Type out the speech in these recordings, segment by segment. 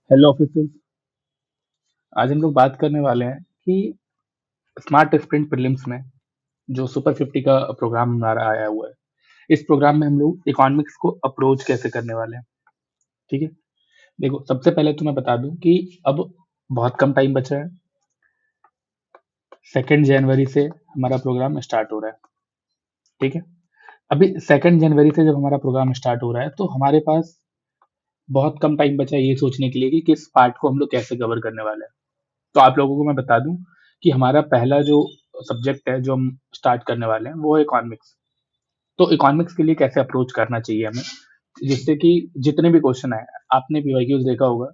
Hello officers. आज हम लोग बात करने वाले हैं कि स्मार्ट स्प्रिंट प्रीलिम्स में जो सुपर 50 का प्रोग्राम हमारा आया हुआ है, इस प्रोग्राम में हम लोग इकोनॉमिक्स को अप्रोच कैसे करने वाले हैं। ठीक है, देखो सबसे पहले तो मैं बता दूं कि अब बहुत कम टाइम बचा है। 2 जनवरी से हमारा प्रोग्राम स्टार्ट हो रहा है। ठीक है, अभी 2 जनवरी से जब हमारा प्रोग्राम स्टार्ट हो रहा है तो हमारे पास बहुत कम टाइम बचा है ये सोचने के लिए कि किस पार्ट को हम लोग कैसे कवर करने वाले हैं। तो आप लोगों को मैं बता दूं कि हमारा पहला जो सब्जेक्ट है जो हम स्टार्ट करने वाले हैं वो है इकोनॉमिक्स। तो इकोनॉमिक्स के लिए कैसे अप्रोच करना चाहिए हमें, जिससे कि जितने भी क्वेश्चन आए, आपने पीवाईक्यूज देखा होगा,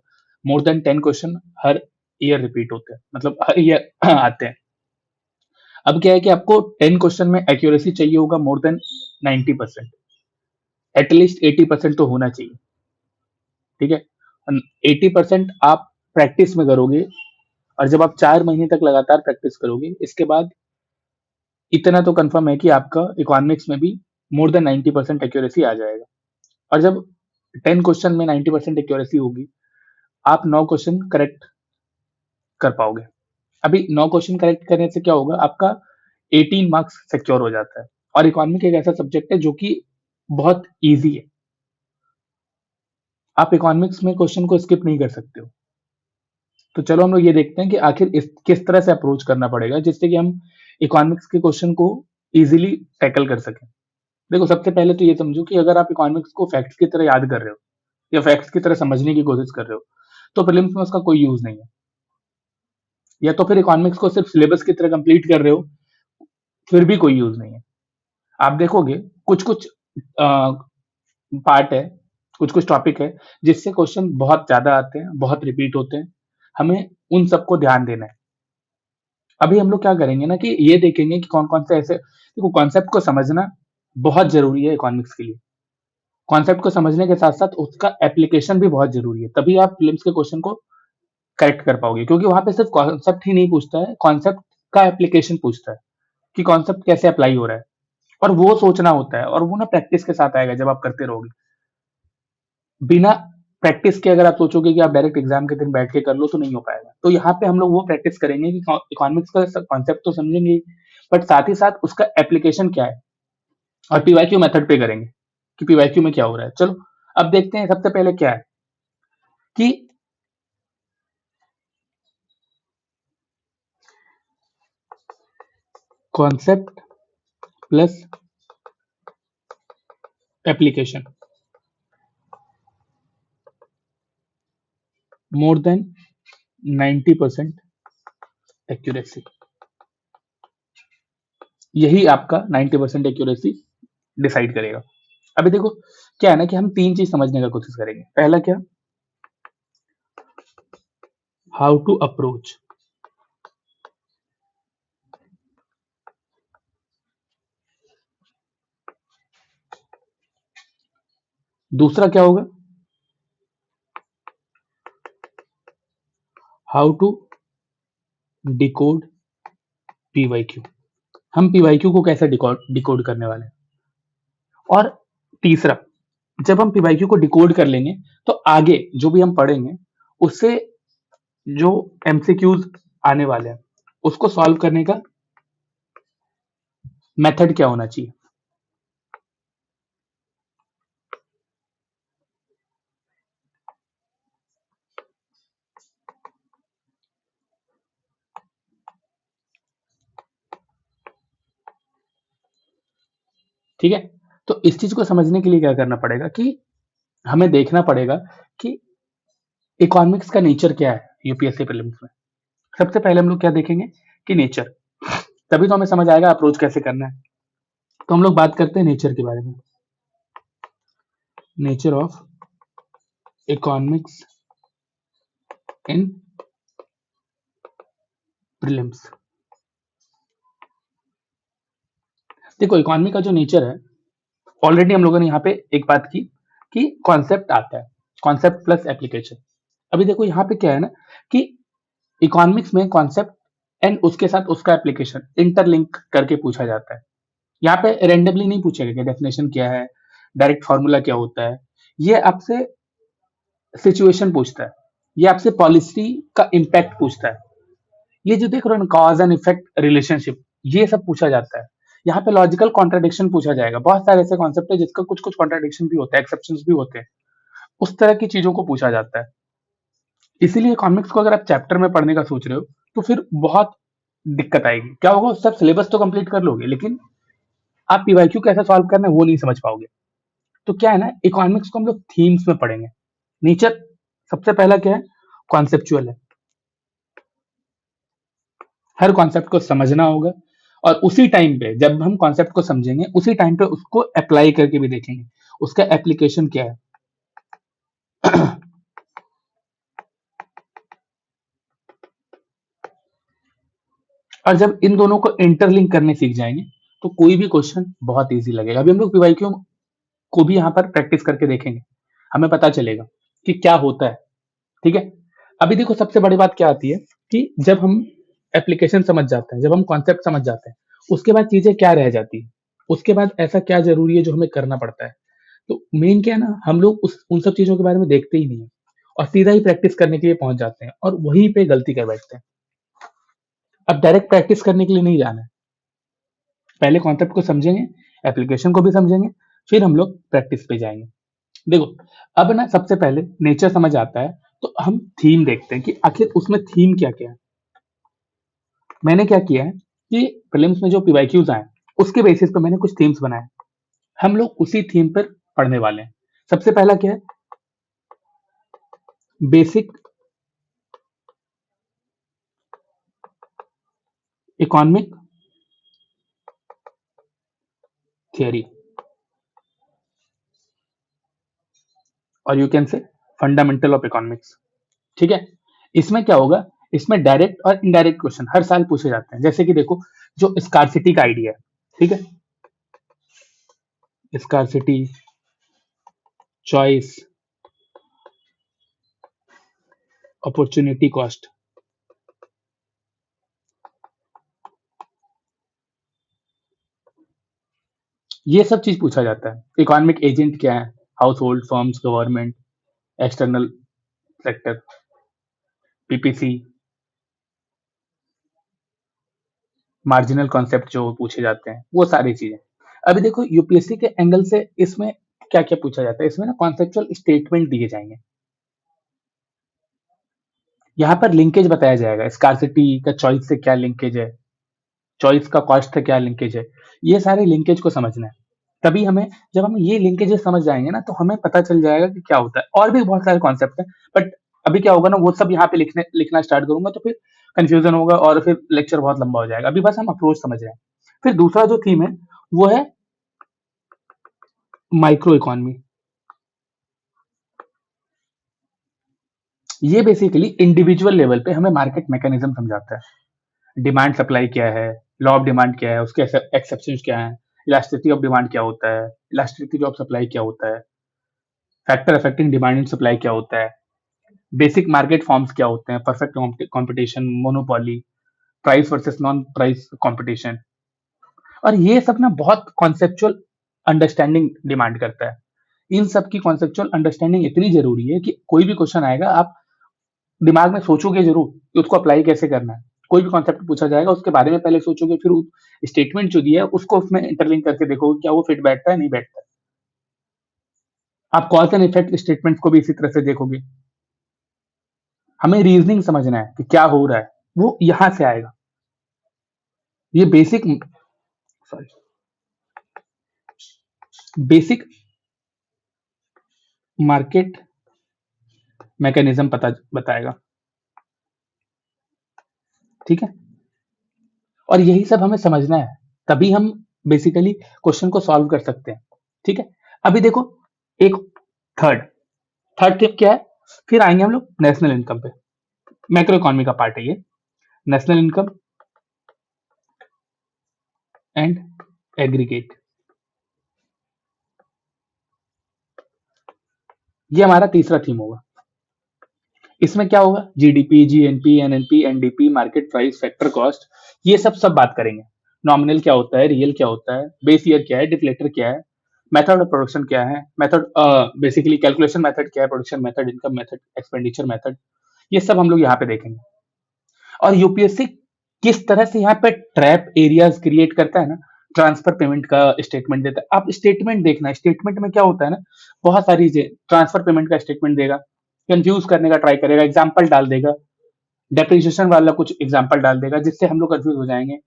मोर देन 10 क्वेश्चन हर ईयर रिपीट होते हैं, मतलब हर ईयर आते हैं। अब क्या है कि आपको 10 क्वेश्चन में एक्यूरेसी चाहिए होगा मोर देन 90%, एटलीस्ट 80% तो होना चाहिए। ठीक है, 80% आप प्रैक्टिस में करोगे, और जब आप 4 महीने तक लगातार प्रैक्टिस करोगे, इसके बाद इतना तो कंफर्म है कि आपका इकोनॉमिक्स में भी मोर देन 90% एक्यूरेसी आ जाएगा। और जब 10 क्वेश्चन में 90% एक्यूरेसी होगी, आप 9 क्वेश्चन करेक्ट कर पाओगे। अभी 9 क्वेश्चन करेक्ट करने से क्या होगा, आपका 18 मार्क्स सिक्योर हो जाता है। और इकोनॉमिक एक ऐसा सब्जेक्ट है जो कि बहुत ईजी है, आप इकोनॉमिक्स में क्वेश्चन को स्किप नहीं कर सकते हो। तो चलो हम लोग ये देखते हैं कि आखिर किस तरह से अप्रोच करना पड़ेगा जिससे कि हम इकोनॉमिक्स के क्वेश्चन को इजीली टैकल कर सकें। देखो सबसे पहले तो ये समझो कि अगर आप इकोनॉमिक्स को फैक्ट्स की तरह याद कर रहे हो या फैक्ट्स की तरह समझने की कोशिश कर रहे हो, तो प्रीलिम्स में उसका कोई यूज नहीं है। या तो फिर इकोनॉमिक्स को सिर्फ सिलेबस की तरह कंप्लीट कर रहे हो, फिर भी कोई यूज नहीं है। आप देखोगे कुछ कुछ पार्ट है, कुछ कुछ टॉपिक है जिससे क्वेश्चन बहुत ज्यादा आते हैं, बहुत रिपीट होते हैं, हमें उन सबको ध्यान देना है। अभी हम लोग क्या करेंगे ना कि ये देखेंगे कि कौन कौन से ऐसे, देखो कॉन्सेप्ट को समझना बहुत जरूरी है इकोनॉमिक्स के लिए। कॉन्सेप्ट को समझने के साथ साथ उसका एप्लीकेशन भी बहुत जरूरी है, तभी आप फिल्म्स के क्वेश्चन को करेक्ट कर पाओगे, क्योंकि वहां पे सिर्फ कॉन्सेप्ट ही नहीं पूछता है, कॉन्सेप्ट का एप्लीकेशन पूछता है कि कॉन्सेप्ट कैसे अप्लाई हो रहा है। और वो सोचना होता है, और वो ना प्रैक्टिस के साथ आएगा जब आप करते रहोगे। बिना प्रैक्टिस के अगर आप सोचोगे कि आप डायरेक्ट एग्जाम के दिन बैठ के कर लो तो नहीं हो पाएगा। तो यहाँ पे हम लोग वो प्रैक्टिस करेंगे कि इकोनॉमिक्स का कॉन्सेप्ट तो समझेंगे, बट साथ ही साथ उसका एप्लीकेशन क्या है, और पीवाईक्यू मेथड पे करेंगे कि पीवाईक्यू में क्या हो रहा है। चलो अब देखते हैं सबसे पहले क्या है कि concept plus application more than 90% accuracy, यही आपका 90% एक्यूरेसी डिसाइड करेगा। अभी देखो क्या है ना कि हम तीन चीज समझने का कोशिश करेंगे। पहला क्या, हाउ टू अप्रोच। दूसरा क्या होगा, हाउ टू डिकोड पीवाईक्यू। हम पीवाईक्यू को कैसे डिकोड डिकोड करने वाले हैं। और तीसरा, जब हम पीवाईक्यू को डिकोड कर लेंगे तो आगे जो भी हम पढ़ेंगे उससे जो एमसीक्यूज आने वाले हैं उसको सॉल्व करने का मेथड क्या होना चाहिए। ठीक है, तो इस चीज को समझने के लिए क्या करना पड़ेगा कि हमें देखना पड़ेगा कि इकोनॉमिक्स का नेचर क्या है यूपीएससी प्रीलिम्स में। सबसे पहले हम लोग क्या देखेंगे कि नेचर, तभी तो हमें समझ आएगा अप्रोच कैसे करना है। तो हम लोग बात करते हैं नेचर के बारे में। Nature of economics in prelims. देखो इकोनॉमी का जो नेचर है, ऑलरेडी हम लोगों ने यहाँ पे एक बात की कि कॉन्सेप्ट आता है, कॉन्सेप्ट प्लस एप्लीकेशन। अभी देखो यहाँ पे क्या है ना कि इकोनॉमिक्स में कॉन्सेप्ट एंड उसके साथ उसका एप्लीकेशन इंटरलिंक करके पूछा जाता है। यहाँ पे रेंडमली नहीं पूछेगा कि डेफिनेशन क्या है, डायरेक्ट फार्मूला क्या होता है। ये आपसे सिचुएशन पूछता है ये आपसे पॉलिसी का इम्पैक्ट पूछता है। ये जो देख रहे हो ना, कॉज एंड इफेक्ट रिलेशनशिप, ये सब पूछा जाता है। यहाँ पे लॉजिकल कॉन्ट्रडिक्शन पूछा जाएगा। बहुत सारे ऐसे कॉन्सेप्ट है जिसका कुछ कुछ कॉन्ट्रडिक्शन भी होता है, एक्सेप्शंस भी होते हैं। उस तरह की चीजों को पूछा जाता है। इसीलिए इकोनॉमिक्स को अगर आप चैप्टर में पढ़ने का सोच रहे हो तो फिर बहुत दिक्कत आएगी। क्या होगा, उससे आप सिलेबस तो कंप्लीट कर लोगे, लेकिन आप पीवाईक्यू कैसे सॉल्व करना है वो नहीं समझ पाओगे। तो क्या है ना, इकोनॉमिक्स को हम लोग थीम्स में पढ़ेंगे। नेचर सबसे पहला क्या है, कॉन्सेप्चुअल है। हर कॉन्सेप्ट को समझना होगा, और उसी टाइम पे जब हम कॉन्सेप्ट को समझेंगे उसी टाइम पे उसको अप्लाई करके भी देखेंगे, उसका एप्लीकेशन क्या है। और जब इन दोनों को इंटरलिंक करने सीख जाएंगे तो कोई भी क्वेश्चन बहुत इजी लगेगा। अभी हम लोग पीवाईक्यू को भी यहाँ पर प्रैक्टिस करके देखेंगे, हमें पता चलेगा कि क्या होता है। ठीक है, अभी देखो सबसे बड़ी बात क्या आती है कि जब हम एप्लीकेशन समझ जाते हैं, जब हम कॉन्सेप्ट समझ जाते हैं, उसके बाद चीजें क्या रह जाती है, उसके बाद ऐसा क्या जरूरी है जो हमें करना पड़ता है। तो मेन क्या है ना, हम लोग उस उन सब चीजों के बारे में देखते ही नहीं है, और सीधा ही प्रैक्टिस करने के लिए पहुंच जाते हैं और वहीं पे गलती कर बैठते हैं। अब डायरेक्ट प्रैक्टिस करने के लिए नहीं जाना है, पहले कॉन्सेप्ट को समझेंगे, एप्लीकेशन को भी समझेंगे, फिर हम लोग प्रैक्टिस पे जाएंगे। देखो, अब ना सबसे पहले नेचर समझ आता है तो हम थीम देखते हैं कि आखिर उसमें थीम क्या क्या है। मैंने क्या किया है कि प्रीलिम्स में जो पीवाईक्यूज आए उसके बेसिस पे मैंने कुछ थीम्स बनाए। हम लोग उसी थीम पर पढ़ने वाले हैं। सबसे पहला क्या है, बेसिक इकोनॉमिक थियरी, और you can say fundamental of economics. ठीक है, इसमें क्या होगा, इसमें डायरेक्ट और इनडायरेक्ट क्वेश्चन हर साल पूछे जाते हैं। जैसे कि देखो, जो स्कार्सिटी का आइडिया है, ठीक है, स्कार्सिटी, चॉइस, अपॉर्चुनिटी कॉस्ट, ये सब चीज पूछा जाता है। इकोनॉमिक एजेंट क्या है, house hold, firms, government, external sector, PPC, marginal concept जो पूछे जाते हैं, वो सारी चीजें। अभी देखो यूपीएससी के एंगल से इसमें क्या क्या पूछा जाता है, इसमें ना कॉन्सेप्चुअल स्टेटमेंट दिए जाएंगे। यहाँ पर लिंकेज बताया जाएगा, स्कार्सिटी का चॉइस से क्या लिंकेज है, चॉइस का कॉस्ट से क्या लिंकेज है। ये सारे लिंकेज को समझना है। तभी हमें, जब हम ये लिंकेजेस समझ जाएंगे ना तो हमें पता चल जाएगा कि क्या होता है। और भी बहुत सारे कॉन्सेप्ट है, बट अभी क्या होगा ना, वो सब यहाँ पे लिखना स्टार्ट करूंगा तो फिर कंफ्यूजन होगा और फिर लेक्चर बहुत लंबा हो जाएगा। अभी बस हम अप्रोच समझ रहे हैं। फिर दूसरा जो थीम है वो है माइक्रो इकोनॉमी। ये बेसिकली इंडिविजुअल लेवल पे हमें मार्केट मैकेनिज्म समझाता है। डिमांड सप्लाई क्या है, लॉ ऑफ डिमांड क्या है, उसके एक्सेप्शंस क्या है, इलास्टिसिटी ऑफ डिमांड क्या होता है, इलास्टिसिटी ऑफ सप्लाई क्या होता है, factor affecting demand and supply क्या होता है, बेसिक मार्केट फॉर्म्स क्या होते हैं, perfect competition, monopoly, price versus non price competition. और ये सब ना बहुत कॉन्सेप्चुअल अंडरस्टैंडिंग डिमांड करता है। इन सब की कॉन्सेप्चुअल अंडरस्टैंडिंग इतनी जरूरी है कि कोई भी क्वेश्चन आएगा आप दिमाग में सोचोगे जरूर कि उसको अप्लाई कैसे करना है। कोई भी कॉन्सेप्ट पूछा जाएगा उसके बारे में पहले सोचोगे, फिर स्टेटमेंट जो दिया है उसको उसमें इंटरलिंक करके देखोगे क्या वो फिट बैठता है नहीं बैठता है। आप कॉज एंड इफेक्ट स्टेटमेंट को भी इसी तरह से देखोगे। हमें रीजनिंग समझना है कि क्या हो रहा है, वो यहां से आएगा। ये basic, sorry, basic market mechanism पता बताएगा। ठीक है, और यही सब हमें समझना है, तभी हम बेसिकली क्वेश्चन को सॉल्व कर सकते हैं। ठीक है, अभी देखो एक थर्ड थर्ड टिप क्या है, फिर आएंगे हम लोग नेशनल इनकम पे। मैक्रो इकोनॉमी का पार्ट है ये, नेशनल इनकम एंड एग्रीगेट। ये हमारा तीसरा थीम होगा। इसमें क्या होगा, GDP, GNP, NNP, NDP, market price, factor cost, ये सब बात करेंगे। नॉमिनल क्या होता है, रियल क्या होता है, बेस ईयर क्या है, डिफ्लेक्टर क्या है, मेथड ऑफ प्रोडक्शन क्या है, मेथड बेसिकली कैलकुलेशन मेथड क्या है, production method, income method, expenditure method, ये सब हम लोग यहाँ पे देखेंगे। और यूपीएससी किस तरह से यहाँ पे ट्रैप एरियाज क्रिएट करता है ना, ट्रांसफर पेमेंट का स्टेटमेंट देता है। आप स्टेटमेंट देखना, स्टेटमेंट में क्या होता है ना, बहुत सारी चीजें, ट्रांसफर पेमेंट का स्टेटमेंट देगा, कंफ्यूज करने का ट्राई करेगा, एग्जाम्पल डाल देगा, डेप्रिसिएशन वाला कुछ एग्जाम्पल डाल देगा, जिससे हम लोग कंफ्यूज हो जाएंगे।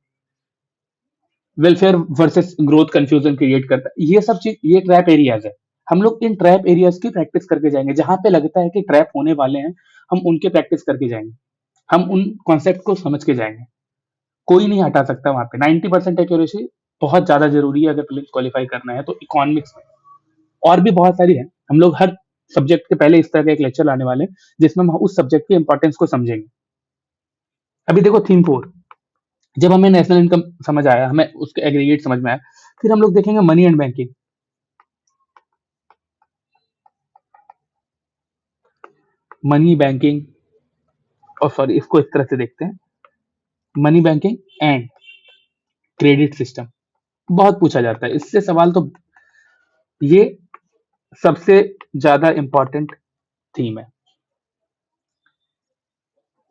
Welfare versus growth confusion create करता है। ये सब चीज, ये ट्रैप एरियाज है। हम लोग इन ट्रैप एरियाज की प्रैक्टिस करके जाएंगे, जहां पे लगता है कि ट्रैप होने वाले हैं, हम उनके प्रैक्टिस करके जाएंगे, हम उन कॉन्सेप्ट को समझ के जाएंगे। कोई नहीं हटा सकता वहां पे। 90% एक्यूरेसी बहुत ज्यादा जरूरी है अगर प्रीलिम्स क्वालिफाई करना है तो इकोनॉमिक्स में। और भी बहुत सारी है, हम लोग हर सब्जेक्ट के पहले इस तरह का एक लेक्चर लाने वाले हैं जिसमें हम उस सब्जेक्ट की इंपॉर्टेंस को समझेंगे। अभी देखो थीम 4, जब हमें नेशनल इनकम समझ आया, हमें उसके एग्रीगेट समझ में आया, फिर हम लोग देखेंगे money and banking. Money banking, और सॉरी इसको इस तरह से देखते हैं, money banking and credit system. बहुत पूछा जाता है इससे सवाल, तो ये सबसे ज्यादा इंपॉर्टेंट थीम है।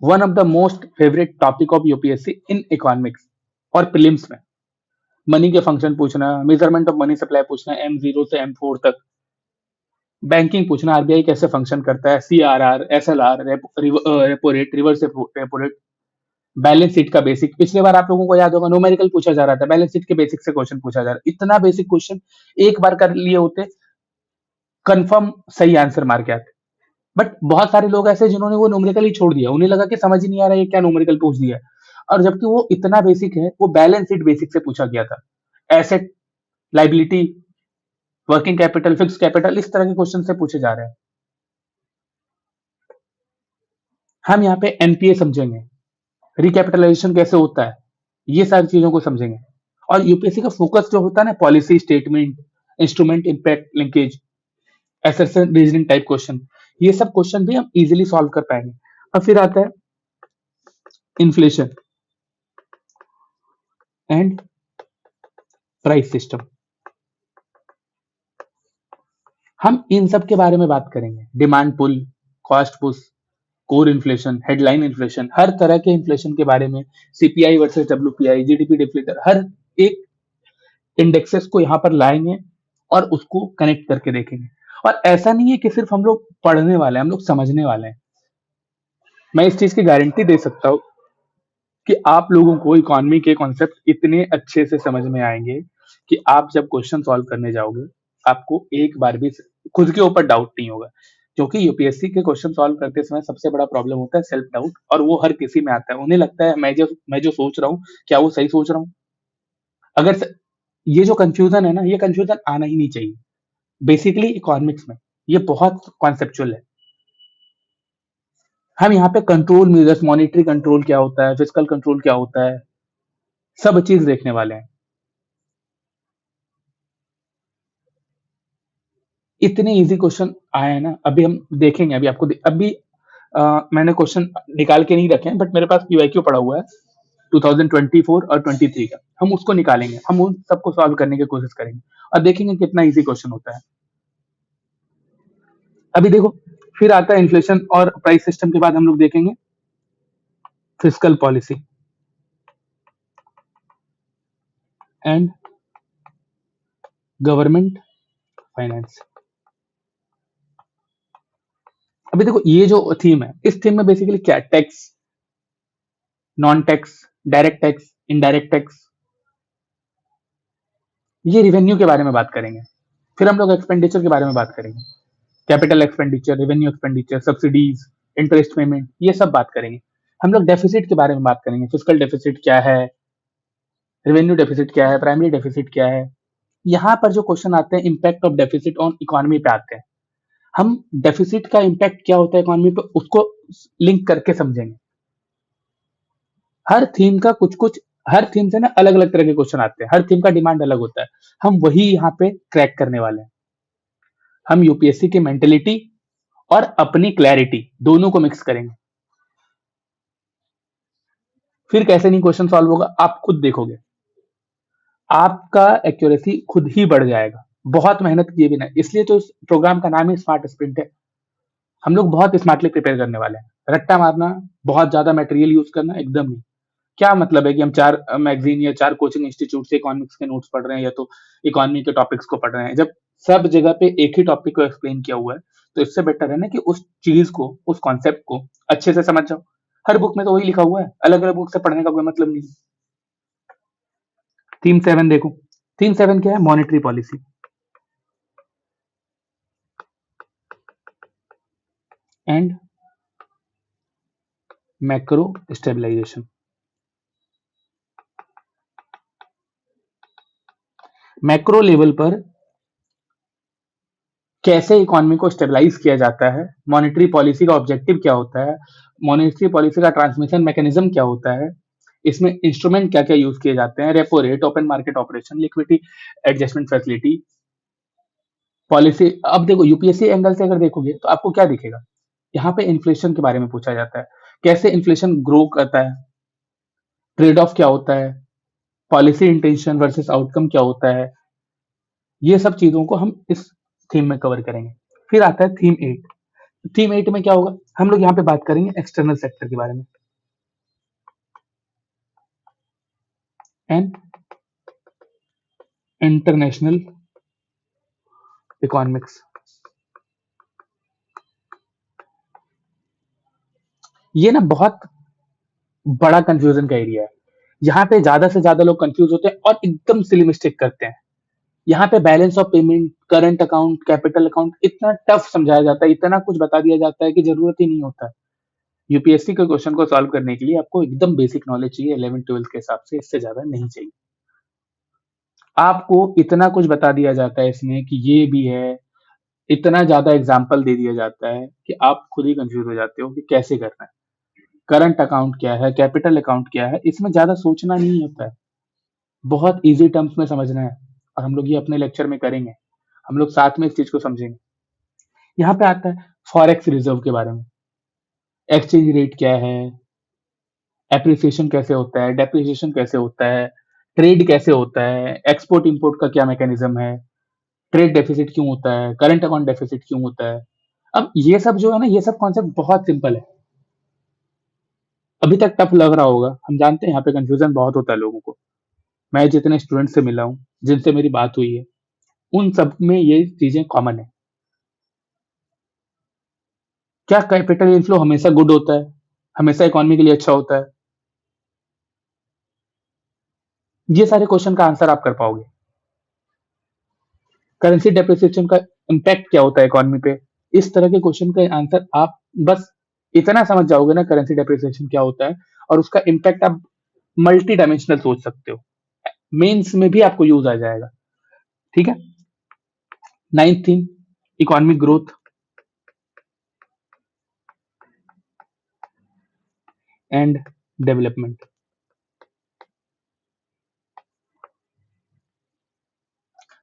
One of the most favourite topic of UPSC in economics और प्रीलिम्स में। मनी के फंक्शन पूछना, मेजरमेंट ऑफ मनी सप्लाई पूछना, M0 से M4 तक, बैंकिंग पूछना, आरबीआई कैसे फंक्शन करता है, CRR, SLR, repo rate, reverse repo rate, balance sheet का बेसिक। पिछले बार आप लोगों को याद होगा न्यूमेरिकल पूछा जा रहा था, बैलेंस शीट के बेसिक से क्वेश्चन पूछा जा रहा है। इतना बेसिक क्वेश्चन एक बार कर लिए होते, कंफर्म सही आंसर मार के आते। बट बहुत सारे लोग ऐसे जिन्होंने वो न्यूमेरिकल ही छोड़ दिया, उन्हें लगा कि समझ ही नहीं आ रहा है क्या न्यूमेरिकल पूछ दिया, और जबकि वो इतना बेसिक है। वो बैलेंस शीट बेसिक से पूछा गया था, asset, liability, working capital, fix capital, इस तरह के क्वेश्चन से पूछे जा रहे हैं। हम यहाँ पे एनपीए समझेंगे, रिकैपिटलाइजेशन कैसे होता है, ये सारी चीजों को समझेंगे। और यूपीएससी का फोकस जो होता है ना, policy statement, instrument impact linkage, assertion reasoning type question, ये सब क्वेश्चन भी हम इजीली सॉल्व कर पाएंगे। और फिर आता है इन्फ्लेशन एंड प्राइस सिस्टम। हम इन सब के बारे में बात करेंगे, demand pull, cost push, core inflation, headline inflation, हर तरह के इन्फ्लेशन के बारे में, CPI versus WPI, GDP deflator, हर एक इंडेक्सेस को यहाँ पर लाएंगे और उसको कनेक्ट करके देखेंगे। और ऐसा नहीं है कि सिर्फ हम लोग पढ़ने वाले हैं, हम लोग समझने वाले हैं। मैं इस चीज की गारंटी दे सकता हूँ कि आप लोगों को इकोनॉमी के कॉन्सेप्ट इतने अच्छे से समझ में आएंगे कि आप जब क्वेश्चन सॉल्व करने जाओगे, आपको एक बार भी खुद के ऊपर डाउट नहीं होगा। क्योंकि यूपीएससी के क्वेश्चन सॉल्व करते समय सबसे बड़ा प्रॉब्लम होता है सेल्फ डाउट, और वो हर किसी में आता है। उन्हें लगता है मैं जो सोच रहा हूँ, क्या वो सही सोच रहा हूँ। अगर ये जो कंफ्यूजन है ना, ये कंफ्यूजन आना ही नहीं चाहिए। बेसिकली इकोनॉमिक्स में ये बहुत कॉन्सेप्चुअल है। हम यहाँ पे कंट्रोल मेजर्स, मॉनिटरी कंट्रोल क्या होता है, फिजिकल कंट्रोल क्या होता है, सब चीज देखने वाले हैं। इतने इजी क्वेश्चन आए हैं ना, अभी हम देखेंगे। अभी आपको अभी मैंने क्वेश्चन निकाल के नहीं रखे हैं, बट मेरे पास पीवाईक्यू पड़ा हुआ है 2024 और 23 का। हम उसको निकालेंगे, हम उन सबको सॉल्व करने की कोशिश करेंगे और देखेंगे कितना इजी क्वेश्चन होता है। अभी देखो, फिर आता है इन्फ्लेशन और प्राइस सिस्टम के बाद हम लोग देखेंगे physical policy and government finance. अभी देखो ये जो थीम है, इस थीम में बेसिकली क्या, tax, non tax, direct tax, indirect tax, ये रिवेन्यू के बारे में बात करेंगे। फिर हम लोग एक्सपेंडिचर के बारे में बात करेंगे, capital expenditure, revenue expenditure, subsidies, interest payment, ये सब बात करेंगे। हम लोग डेफिसिट के बारे में बात करेंगे, फिजिकल डेफिसिट क्या है, रेवेन्यू डेफिसिट क्या है, प्राइमरी डेफिसिट क्या है। यहाँ पर जो क्वेश्चन आते हैं impact of deficit on economy पे आते हैं। हम डेफिसिट का इम्पैक्ट क्या होता है इकोनॉमी पे, उसको लिंक करके समझेंगे। हर थीम का कुछ कुछ, हर थीम से ना अलग अलग तरह के क्वेश्चन आते हैं, हर थीम का डिमांड अलग होता है। हम वही यहाँ पे क्रैक करने वाले हैं। हम यूपीएससी की मेंटेलिटी और अपनी क्लैरिटी दोनों को मिक्स करेंगे। फिर कैसे नहीं क्वेश्चन सॉल्व होगा, आप खुद देखोगे, आपका एक्यूरेसी खुद ही बढ़ जाएगा बहुत मेहनत किए बिना। इसलिए तो इस प्रोग्राम का नाम ही स्मार्ट स्प्रिंट है। हम लोग बहुत स्मार्टली प्रिपेयर करने वाले हैं। रट्टा मारना, बहुत ज्यादा मटेरियल यूज करना, एकदम नहीं। क्या मतलब है कि हम 4 मैगज़ीन या 4 कोचिंग इंस्टीट्यूट से इकोनॉमिक्स के नोट्स पढ़ रहे हैं या तो इकोनॉमी के टॉपिक्स को पढ़ रहे हैं, जब सब जगह पे एक ही टॉपिक को एक्सप्लेन किया हुआ है, तो इससे बेटर है ना कि उस चीज़ को, उस कॉन्सेप्ट को अच्छे से समझ जाओ। हर बुक में तो वही लिखा हुआ है, अलग-अलग बुक से पढ़ने का कोई मतलब नहीं है। थीम 7 देखो, थीम 7 क्या है? Monetary policy and macro stabilisation. Macro level पर कैसे इकोनॉमी को स्टेबलाइज किया जाता है, मॉनेटरी पॉलिसी का ऑब्जेक्टिव क्या होता है, मॉनेटरी पॉलिसी का ट्रांसमिशन मैकेनिज्म क्या होता है, इसमें इंस्ट्रूमेंट क्या क्या यूज किए जाते हैं, repo rate, open market operation, liquidity adjustment facility, policy. अब देखो यूपीएससी एंगल से अगर देखोगे तो आपको क्या दिखेगा, यहाँ पे इन्फ्लेशन के बारे में पूछा जाता है, कैसे इन्फ्लेशन ग्रो करता है, ट्रेड ऑफ क्या होता है, पॉलिसी इंटेंशन वर्सेस आउटकम क्या होता है, ये सब चीजों को हम इस थीम में कवर करेंगे। फिर आता है थीम 8। थीम 8 में क्या होगा, हम लोग यहाँ पे बात करेंगे एक्सटर्नल सेक्टर के बारे में एंड इंटरनेशनल इकोनॉमिक्स। ये ना बहुत बड़ा कंफ्यूजन का एरिया है, यहाँ पे ज्यादा से ज्यादा लोग कंफ्यूज होते हैं और एकदम सिली मिस्टेक करते हैं। यहाँ पे balance of payment, current account, capital account इतना टफ समझाया जाता है, इतना कुछ बता दिया जाता है कि जरूरत ही नहीं होता है। यूपीएससी के क्वेश्चन को सॉल्व करने के लिए आपको एकदम बेसिक नॉलेज चाहिए, 11th-12th के हिसाब से, इससे ज्यादा नहीं चाहिए। आपको इतना कुछ बता दिया जाता है इसमें कि ये भी है, इतना ज्यादा एग्जाम्पल दे दिया जाता है कि आप खुद ही कंफ्यूज हो जाते हो कि कैसे करना है। करंट अकाउंट क्या है, कैपिटल अकाउंट क्या है, इसमें ज्यादा सोचना नहीं होता है, बहुत इजी टर्म्स में समझना है। और हम लोग ये अपने लेक्चर में करेंगे, हम लोग साथ में इस चीज को समझेंगे। यहाँ पे आता है फॉरेक्स रिजर्व के बारे में, एक्सचेंज रेट क्या है, एप्रिसिएशन कैसे होता है, डेप्रिसिएशन कैसे होता है, ट्रेड कैसे होता है, एक्सपोर्ट इंपोर्ट का क्या मैकेनिज्म है, ट्रेड डेफिसिट क्यों होता है, करंट अकाउंट डेफिसिट क्यों होता है। अब ये सब जो है ना, ये सब कॉन्सेप्ट बहुत सिंपल है, अभी तक टफ लग रहा होगा, हम जानते हैं यहाँ पे कंफ्यूजन बहुत होता है लोगों को। मैं जितने स्टूडेंट से मिला हूँ, जिनसे मेरी बात हुई है, उन सब में ये चीजें कॉमन है। क्या कैपिटल इनफ्लो हमेशा गुड होता है, हमेशा इकोनॉमी के लिए अच्छा होता है? ये सारे क्वेश्चन का आंसर आप कर पाओगे। करेंसी डेप्रिसिएशन का इम्पैक्ट क्या होता है इकोनॉमी पे, इस तरह के क्वेश्चन का आंसर आप बस इतना समझ जाओगे ना, करेंसी डेप्रिसिएशन क्या होता है और उसका इम्पैक्ट आप मल्टी डायमेंशनल सोच सकते हो, मेंस में भी आपको यूज आ जाएगा। ठीक है। Ninth theme, economic growth and development.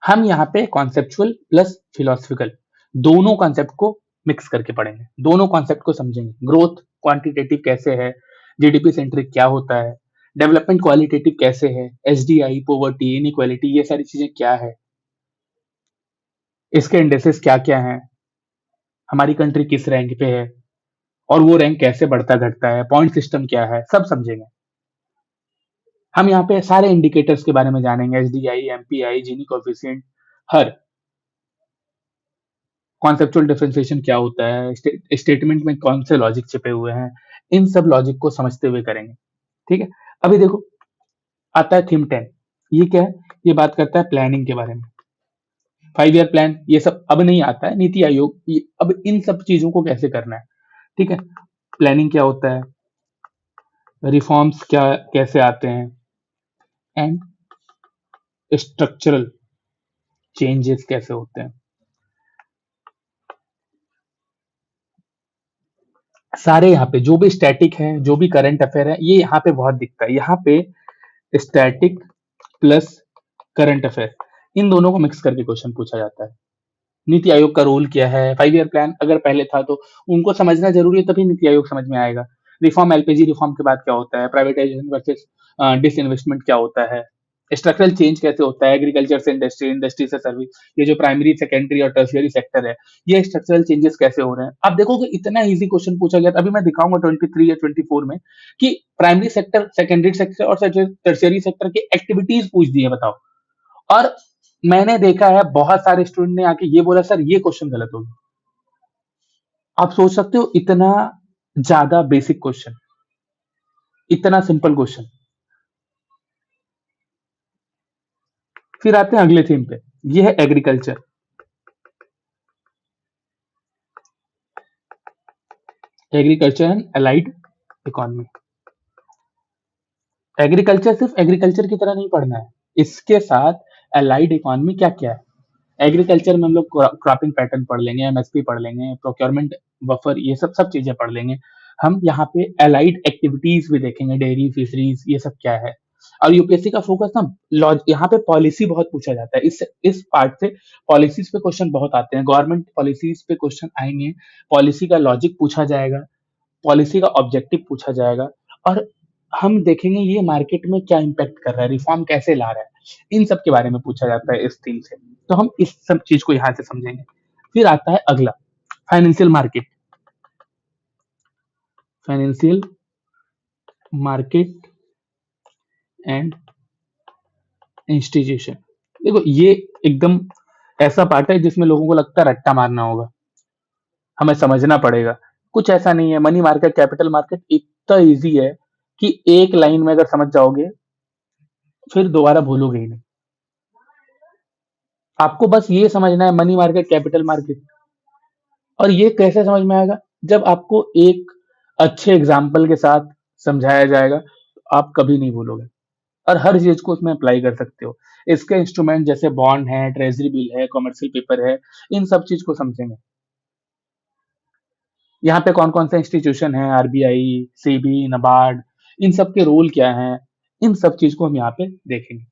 हम यहाँ पे कॉन्सेप्चुअल प्लस फिलोसफिकल दोनों कॉन्सेप्ट को मिक्स करके पढ़ेंगे, दोनों कॉन्सेप्ट को समझेंगे। ग्रोथ क्वांटिटेटिव कैसे है, जीडीपी सेंट्रिक क्या होता है, डेवलपमेंट क्वालिटेटिव कैसे है, एसडीआई, पॉवर्टी, इनइक्वालिटी, ये सारी चीजें क्या है, इसके इंडेसेस क्या क्या हैं, हमारी कंट्री किस रैंक पे है और वो रैंक कैसे बढ़ता घटता है, पॉइंट सिस्टम क्या है, सब समझेंगे। हम यहाँ पे सारे इंडिकेटर्स के बारे में जानेंगे, एसडीआई, एमपीआई, जीनी कोएफिशिएंट, हर कॉन्सेप्चुअल डिफरेंशिएशन क्या होता है, स्टेटमेंट में कौन से लॉजिक छिपे हुए हैं, इन सब लॉजिक को समझते हुए करेंगे। ठीक है। अभी देखो, आता है थीम 10। ये क्या है, ये बात करता है प्लानिंग के बारे में, 5 ईयर प्लान, ये सब अब नहीं आता है, नीति आयोग, अब इन सब चीजों को कैसे करना है। ठीक है। प्लानिंग क्या होता है, रिफॉर्म्स क्या कैसे आते हैं एंड स्ट्रक्चरल चेंजेस कैसे होते हैं। सारे यहाँ पे जो भी स्टैटिक है, जो भी करंट अफेयर है, ये यहाँ पे बहुत दिखता है। यहाँ पे स्टैटिक प्लस करंट अफेयर, इन दोनों को मिक्स करके क्वेश्चन पूछा जाता है। नीति आयोग का रोल क्या है, 5 ईयर प्लान अगर पहले था तो उनको समझना जरूरी है, तभी नीति आयोग समझ में आएगा। रिफॉर्म, एलपीजी रिफॉर्म के बाद क्या होता है, प्राइवेटाइजेशन वर्सेस डिसइन्वेस्टमेंट क्या होता है, स्ट्रक्चरल चेंज कैसे होता है, एग्रीकल्चर से इंडस्ट्री, इंडस्ट्री से सर्विस, ये जो प्राइमरी सेकेंडरी और टर्शियरी सेक्टर है, ये स्ट्रक्चरल चेंजेस कैसे हो रहे हैं। आप देखोगे इतना इजी क्वेश्चन पूछा गया था, अभी मैं दिखाऊंगा 23 या 24 में कि प्राइमरी सेक्टर, सेकेंडरी सेक्टर और टर्शियरी सेक्टर की एक्टिविटीज पूछ दी है, बताओ। और मैंने देखा है बहुत सारे स्टूडेंट ने आके ये बोला, सर ये क्वेश्चन गलत हो गया। आप सोच सकते हो इतना ज्यादा बेसिक क्वेश्चन, इतना सिंपल क्वेश्चन। फिर आते हैं अगले थीम पे, ये है agriculture. Agriculture and allied economy. Agriculture सिर्फ एग्रीकल्चर की तरह नहीं पढ़ना है, इसके साथ अलाइड इकोनॉमी क्या क्या है। एग्रीकल्चर में हम लोग क्रॉपिंग पैटर्न पढ़ लेंगे, एमएसपी पढ़ लेंगे, प्रोक्योरमेंट बफर, ये सब सब चीजें पढ़ लेंगे। हम यहाँ पे अलाइड एक्टिविटीज भी देखेंगे, डेयरी, फिशरीज, ये सब क्या है। और यूपीएससी का फोकस ना यहाँ पे पॉलिसी बहुत पूछा जाता है, इस पार्ट से पॉलिसीज पे क्वेश्चन बहुत आते हैं, गवर्नमेंट पॉलिसीज पे क्वेश्चन आएंगे, पॉलिसी का लॉजिक पूछा जाएगा, पॉलिसी का ऑब्जेक्टिव पूछा जाएगा, और हम देखेंगे ये मार्केट में क्या इम्पैक्ट कर रहा है, रिफॉर्म कैसे ला रहा है, इन सब के बारे में पूछा जाता है इस थीम से। तो हम इस सब चीज को यहाँ से समझेंगे। फिर आता है अगला, financial market. Financial market and institution. देखो ये एकदम ऐसा पार्ट है जिसमें लोगों को लगता है रट्टा मारना होगा, हमें समझना पड़ेगा। कुछ ऐसा नहीं है, मनी मार्केट, कैपिटल मार्केट इतना इजी है कि एक लाइन में अगर समझ जाओगे फिर दोबारा भूलोगे ही नहीं। आपको बस ये समझना है मनी मार्केट, कैपिटल मार्केट। और ये कैसे समझ में आएगा, जब आपको एक अच्छे एग्जाम्पल के साथ समझाया जाएगा तो आप कभी नहीं भूलोगे, और हर चीज को उसमें अप्लाई कर सकते हो। इसके इंस्ट्रूमेंट जैसे बॉन्ड है, ट्रेजरी बिल है, कॉमर्शियल पेपर है, इन सब चीज को समझेंगे। यहाँ पे कौन कौन से इंस्टीट्यूशन है, आरबीआई, सेबी, नबार्ड, इन सब के रोल क्या है, इन सब चीज को हम यहाँ पे देखेंगे।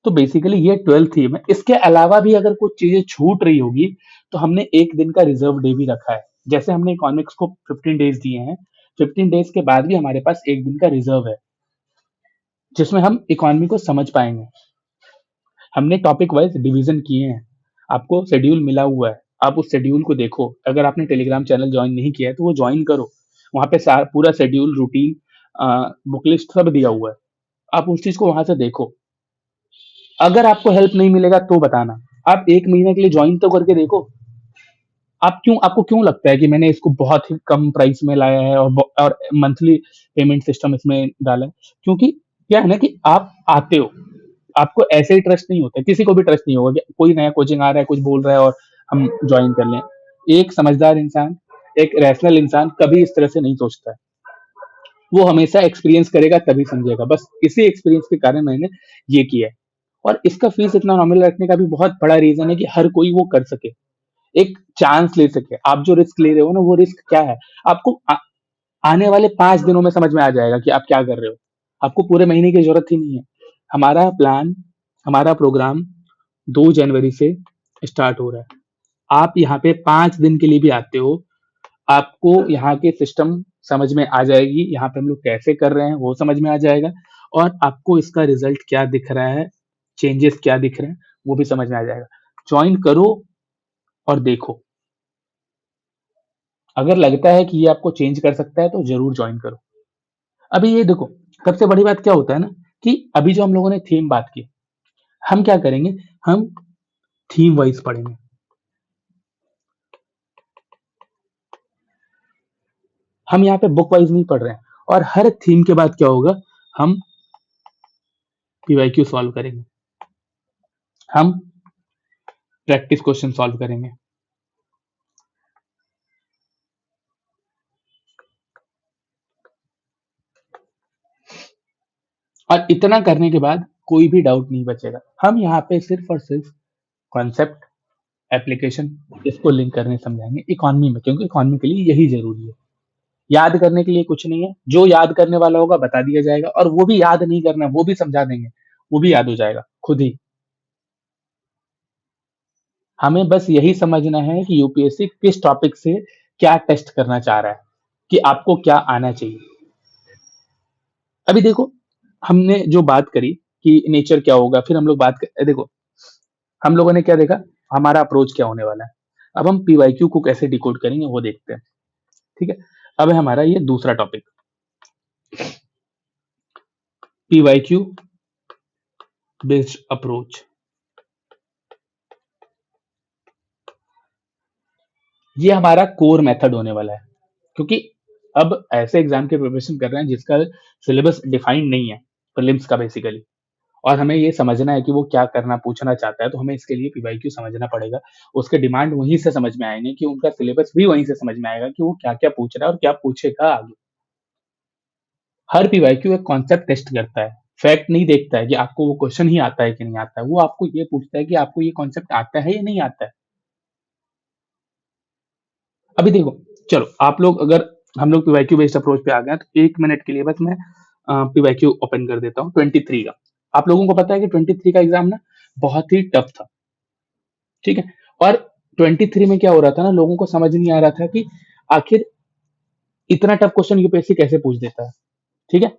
तो बेसिकली ये 12th थीम है। इसके अलावा भी अगर कुछ चीजें छूट रही होगी तो हमने एक दिन का रिजर्व डे भी रखा है। जैसे हमने इकोनॉमिक्स को 15 डेज दिए हैं, 15 डेज के बाद भी हमारे पास एक दिन का रिजर्व है जिसमें हम इकोनॉमी को समझ पाएंगे। हमने टॉपिक वाइज डिवीजन किए हैं, आपको शेड्यूल मिला हुआ है, आप उस शेड्यूल को देखो। अगर आपने टेलीग्राम चैनल ज्वाइन नहीं किया है तो वो ज्वाइन करो, वहां पे पूरा शेड्यूल, रूटीन, बुक लिस्ट सब दिया हुआ है, आप उस चीज को वहां से देखो। अगर आपको हेल्प नहीं मिलेगा तो बताना, आप एक महीने के लिए ज्वाइन तो करके देखो। आपको क्यों लगता है कि मैंने इसको बहुत ही कम प्राइस में लाया है और मंथली पेमेंट सिस्टम इसमें डाला है? क्योंकि क्या है ना कि आप आते हो, आपको ऐसे ही ट्रस्ट नहीं होता, किसी को भी ट्रस्ट नहीं होगा कि कोई नया कोचिंग आ रहा है, कुछ बोल रहा है और हम ज्वाइन कर लें। एक समझदार इंसान, एक रैशनल इंसान कभी इस तरह से नहीं सोचता है, वो हमेशा एक्सपीरियंस करेगा तभी समझेगा। बस इसी एक्सपीरियंस के कारण मैंने ये किया है। और इसका फीस इतना नॉमिनल रखने का भी बहुत बड़ा रीजन है कि हर कोई वो कर सके, एक चांस ले सके। आप जो रिस्क ले रहे हो ना, वो रिस्क क्या है, आपको आने वाले 5 दिनों में समझ में आ जाएगा कि आप क्या कर रहे हो। आपको पूरे महीने की जरूरत ही नहीं है। हमारा प्लान, हमारा प्रोग्राम 2 जनवरी से स्टार्ट हो रहा है। आप यहाँ पे 5 दिन के लिए भी आते हो, आपको यहाँ के सिस्टम समझ में आ जाएगी, यहाँ पे हम लोग कैसे कर रहे हैं वो समझ में आ जाएगा, और आपको इसका रिजल्ट क्या दिख रहा है, चेंजेस क्या दिख रहे हैं, वो भी समझ में आ जाएगा। ज्वाइन करो और देखो, अगर लगता है कि ये आपको चेंज कर सकता है तो जरूर ज्वाइन करो। अभी ये देखो, सबसे बड़ी बात क्या होता है ना कि अभी जो हम लोगों ने थीम बात की, हम क्या करेंगे, हम थीम वाइज पढ़ेंगे। हम यहाँ पे बुक वाइज नहीं पढ़ रहे हैं, और हर थीम के बाद क्या होगा, हम पीवाईक्यू सॉल्व करेंगे, हम प्रैक्टिस क्वेश्चन सॉल्व करेंगे। और इतना करने के बाद कोई भी डाउट नहीं बचेगा। हम यहाँ पे सिर्फ और सिर्फ कॉन्सेप्ट, एप्लीकेशन, इसको लिंक करने समझाएंगे इकोनॉमी में, क्योंकि इकोनॉमी के लिए यही जरूरी है। याद करने के लिए कुछ नहीं है, जो याद करने वाला होगा बता दिया जाएगा, और वो भी याद नहीं करना है वो भी समझा देंगे, वो भी याद हो जाएगा खुद ही। हमें बस यही समझना है कि यूपीएससी किस टॉपिक से क्या टेस्ट करना चाह रहा है, कि आपको क्या आना चाहिए। अभी देखो, हमने जो बात करी कि नेचर क्या होगा, फिर हम लोग बात कर देखो, हम लोगों ने क्या देखा, हमारा अप्रोच क्या होने वाला है। अब हम पीवाईक्यू को कैसे डिकोड करेंगे वो देखते हैं। ठीक है, अब है हमारा ये दूसरा टॉपिक, पीवाईक्यू बेस्ड अप्रोच। ये हमारा कोर मेथड होने वाला है, क्योंकि अब ऐसे एग्जाम के प्रिपरेशन कर रहे हैं जिसका सिलेबस डिफाइंड नहीं है, प्रीलिम्स का बेसिकली, और हमें ये समझना है कि वो क्या करना पूछना चाहता है, तो हमें इसके लिए पीवाईक्यू समझना पड़ेगा। उसके डिमांड वहीं से समझ में आएंगे, कि उनका सिलेबस भी वहीं से समझ में आएगा कि वो क्या क्या पूछ रहा है और क्या पूछेगा आगे। हर पीवाईक्यू एक कॉन्सेप्ट टेस्ट करता है, फैक्ट नहीं देखता है कि आपको वो क्वेश्चन ही आता है कि नहीं आता है, वो आपको ये पूछता है कि आपको ये कॉन्सेप्ट आता है या नहीं आता है। अभी देखो, चलो आप लोग, अगर हम लोग पीवाईक्यू बेस्ड अप्रोच पे आ गए हैं, तो 1 मिनट के लिए बस मैं पीवाईक्यू ओपन कर देता हूँ 23 का। आप लोगों को पता है कि 23 का एग्जाम ना बहुत ही टफ था। ठीक है, और 23 में क्या हो रहा था ना, लोगों को समझ नहीं आ रहा था कि आखिर इतना टफ क्वेश्चन यूपीएससी कैसे पूछ देता है। ठीक है,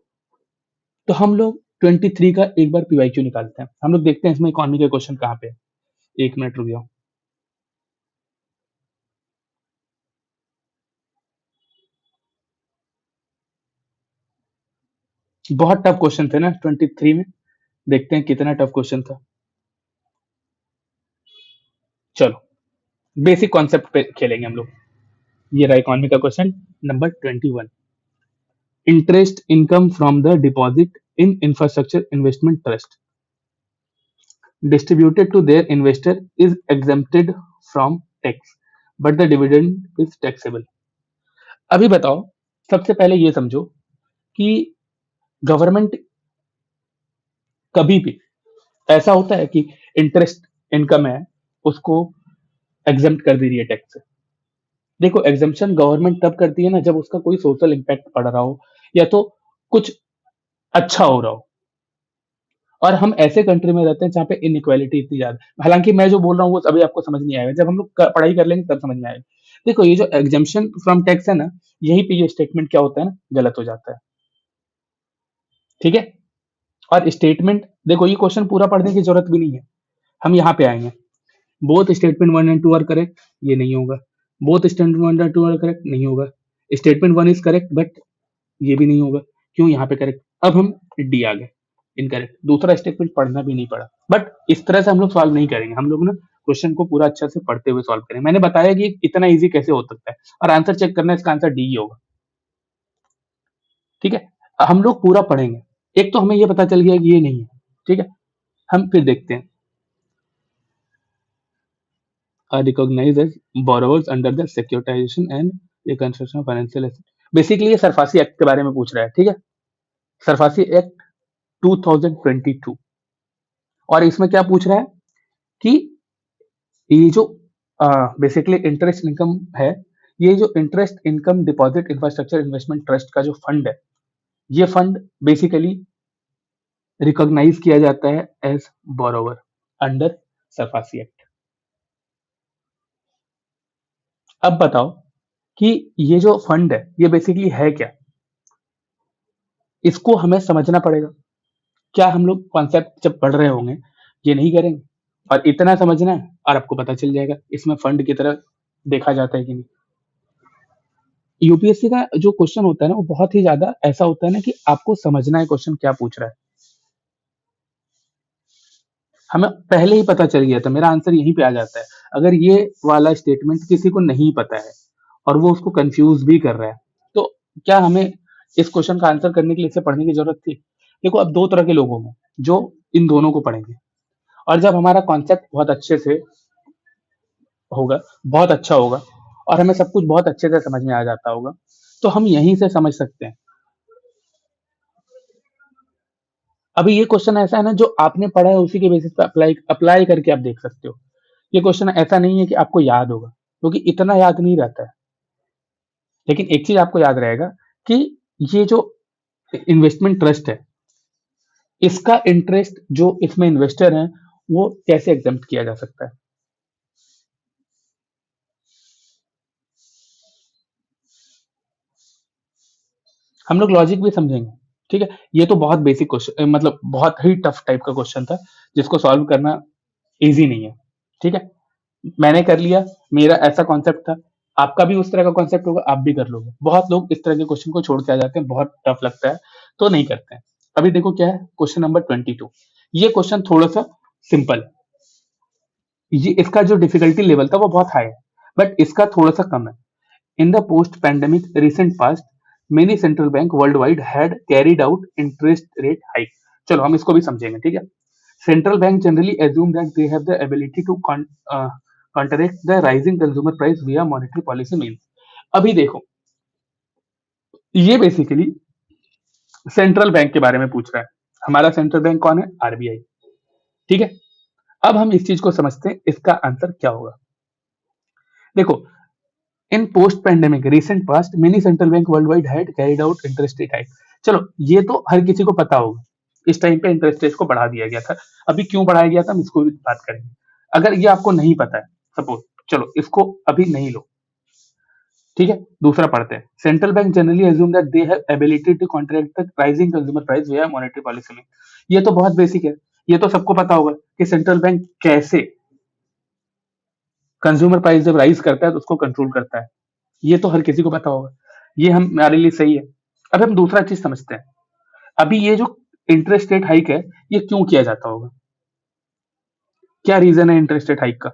तो हम लोग 23 का एक बार पीवाईक्यू निकालते हैं, हम लोग देखते हैं इसमें इकोनॉमी के क्वेश्चन कहाँ पे है। 1 मिनट रुक जाओ। बहुत टफ क्वेश्चन थे ना 23 में, देखते हैं कितना टफ क्वेश्चन था। चलो बेसिक कॉन्सेप्ट पे खेलेंगे हम लोग। ये रहा इकोनॉमी का question number 21। Interest income from the deposit in infrastructure investment trust distributed to their investor is exempted from tax, but the dividend is taxable। अभी बताओ, सबसे पहले ये समझो कि गवर्नमेंट कभी भी, ऐसा होता है कि इंटरेस्ट इनकम है उसको एग्जेम्प्ट कर दे रही है टैक्स से। देखो, एग्जेम्पशन गवर्नमेंट तब करती है ना जब उसका कोई सोशल इम्पैक्ट पड़ रहा हो, या तो कुछ अच्छा हो रहा हो। और हम ऐसे कंट्री में रहते हैं जहाँ पे इनइक्वालिटी इतनी ज्यादा, हालांकि मैं जो बोल रहा हूँ वो अभी आपको समझ नहीं आएगा, जब हम लोग पढ़ाई कर लेंगे तब समझ में आएगा। देखो, ये जो एग्जाम्पशन फ्रॉम टैक्स है ना, यहीं पे ये स्टेटमेंट क्या होता है ना, गलत हो जाता है। ठीक है, और स्टेटमेंट देखो, ये क्वेश्चन पूरा पढ़ने की जरूरत भी नहीं है, हम यहाँ पे आएंगे। Both statement 1 and 2 are correct, ये नहीं होगा। Both statement 1 and 2 are correct, नहीं होगा। स्टेटमेंट 1 इज करेक्ट, बट ये भी नहीं होगा। क्यों, यहाँ पे करेक्ट। अब हम डी आ गए, इनकरेक्ट। दूसरा स्टेटमेंट पढ़ना भी नहीं पड़ा। बट इस तरह से हम लोग सॉल्व नहीं करेंगे, हम लोग ना क्वेश्चन को पूरा अच्छा से पढ़ते हुए सॉल्व करेंगे। मैंने बताया कि इतना इजी कैसे हो सकता है, और आंसर चेक करना है, इसका आंसर डी ही होगा। ठीक है, हम लोग पूरा पढ़ेंगे। एक तो हमें ये पता चल गया कि ये नहीं है। ठीक है, हम फिर देखते हैं। Are recognise as borrowers under the securitisation and reconstruction of financial asset. Basically ये सरफासी एक्ट के बारे में पूछ रहा है। ठीक है, सरफासी एक्ट 2022। और इसमें क्या पूछ रहा है कि ये जो बेसिकली इंटरेस्ट इनकम है, ये जो interest income deposit infrastructure investment trust का जो फंड है, ये फंड बेसिकली रिकॉग्नाइज किया जाता है as borrower under SARFAESI act. अब बताओ कि ये जो फंड है ये बेसिकली है क्या, इसको हमें समझना पड़ेगा। क्या हम लोग कॉन्सेप्ट जब पढ़ रहे होंगे ये नहीं करेंगे, और इतना समझना है और आपको पता चल जाएगा इसमें फंड की तरह देखा जाता है कि नहीं। यूपीएससी का जो क्वेश्चन होता है ना, वो बहुत ही ज्यादा ऐसा होता है ना कि आपको समझना है क्वेश्चन क्या पूछ रहा है। हमें पहले ही पता चल गया था, मेरा आंसर यहीं पे आ जाता है। अगर ये वाला स्टेटमेंट किसी को नहीं पता है और वो उसको कंफ्यूज भी कर रहा है, तो क्या हमें इस क्वेश्चन का आंसर करने के लिए इसे पढ़ने की जरूरत थी। देखो, अब दो तरह के लोग होंगे जो इन दोनों को पढ़ेंगे, और जब हमारा कॉन्सेप्ट बहुत अच्छे से होगा, बहुत अच्छा होगा, और हमें सब कुछ बहुत अच्छे से समझ में आ जाता होगा, तो हम यहीं से समझ सकते हैं। अभी ये क्वेश्चन ऐसा है ना, जो आपने पढ़ा है उसी के बेसिस पे अप्लाई अप्लाई करके आप देख सकते हो। ये क्वेश्चन ऐसा नहीं है कि आपको याद होगा, क्योंकि इतना याद नहीं रहता है। लेकिन एक चीज आपको याद रहेगा कि ये जो इन्वेस्टमेंट ट्रस्ट है, इसका इंटरेस्ट जो इसमें इन्वेस्टर हैं वो कैसे एग्जाम्प्ट किया जा सकता है। हम लोग लॉजिक भी समझेंगे। ठीक है, ये तो बहुत बेसिक क्वेश्चन, मतलब बहुत ही टफ टाइप का क्वेश्चन था, जिसको सॉल्व करना इजी नहीं है। ठीक है, मैंने कर लिया, मेरा ऐसा कॉन्सेप्ट था, आपका भी उस तरह का कॉन्सेप्ट होगा, आप भी कर लोगे। बहुत लोग इस तरह के क्वेश्चन को छोड़ के आ जाते हैं, बहुत टफ लगता है तो नहीं करते हैं। अभी देखो क्या है, क्वेश्चन नंबर 22। ये क्वेश्चन थोड़ा सा सिंपल है, ये इसका जो डिफिकल्टी लेवल था वो बहुत हाई है, बट इसका थोड़ा सा कम है। In the post pandemic recent past, many central bank worldwide had carried out interest rate hike. चलो हम इसको भी समझेंगे, ठीक है। Central bank generally assume that they have the ability to counteract the rising consumer price via monetary policy means. अभी देखो, ये बेसिकली सेंट्रल बैंक के बारे में पूछ रहा है। हमारा सेंट्रल बैंक कौन है? आरबीआई। ठीक है, अब हम इस चीज को समझते हैं, इसका आंसर क्या होगा। देखो, in post pandemic recent past many central bank world wide had carried out interest rate hike. चलो, ये तो हर किसी को पता होगा, इस टाइम पे इंटरेस्ट रेट को बढ़ा दिया गया था। अभी क्यों बढ़ाया गया था, हम इसको भी बात करेंगे। अगर ये आपको नहीं पता है, सपोज, चलो इसको अभी नहीं लो, ठीक है, दूसरा पढ़ते हैं। Central bank generally assume that they have ability to contract the rising consumer price via monetary policy में। ये तो बहुत बेसिक है, ये तो सबको पता होगा कि सेंट्रल बैंक कैसे कंज्यूमर प्राइस जब राइज करता है तो उसको कंट्रोल करता है। ये तो हर किसी को पता होगा, ये हमारे लिए सही है। अब हम दूसरा चीज समझते हैं। अभी ये जो इंटरेस्ट रेट हाइक है, ये क्यों किया जाता होगा, क्या रीजन है इंटरेस्ट रेट हाइक का।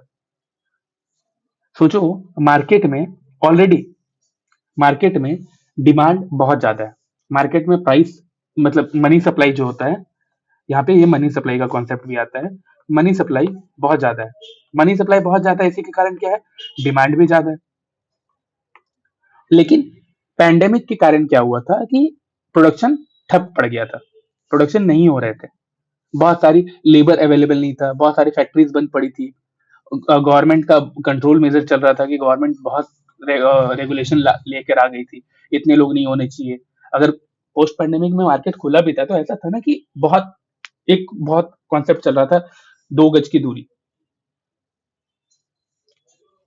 सोचो, मार्केट में ऑलरेडी, मार्केट में डिमांड बहुत ज्यादा है, मार्केट में प्राइस, मतलब मनी सप्लाई जो होता है, यहाँ पे ये मनी सप्लाई का कॉन्सेप्ट भी आता है। मनी सप्लाई बहुत ज्यादा है, मनी सप्लाई बहुत ज्यादा है, इसी के कारण क्या है, डिमांड भी ज्यादा है। लेकिन पैंडेमिक के कारण क्या हुआ था कि प्रोडक्शन ठप पड़ गया था, प्रोडक्शन नहीं हो रहे थे, बहुत सारी लेबर अवेलेबल नहीं था, बहुत सारी फैक्ट्रीज बंद पड़ी थी। गवर्नमेंट का कंट्रोल मेजर चल रहा था कि गवर्नमेंट बहुत रेगुलेशन लेकर आ गई थी, इतने लोग नहीं होने चाहिए। अगर पोस्ट पैंडेमिक में मार्केट खुला भी था तो ऐसा था ना कि बहुत कॉन्सेप्ट चल रहा था, 2 गज की दूरी।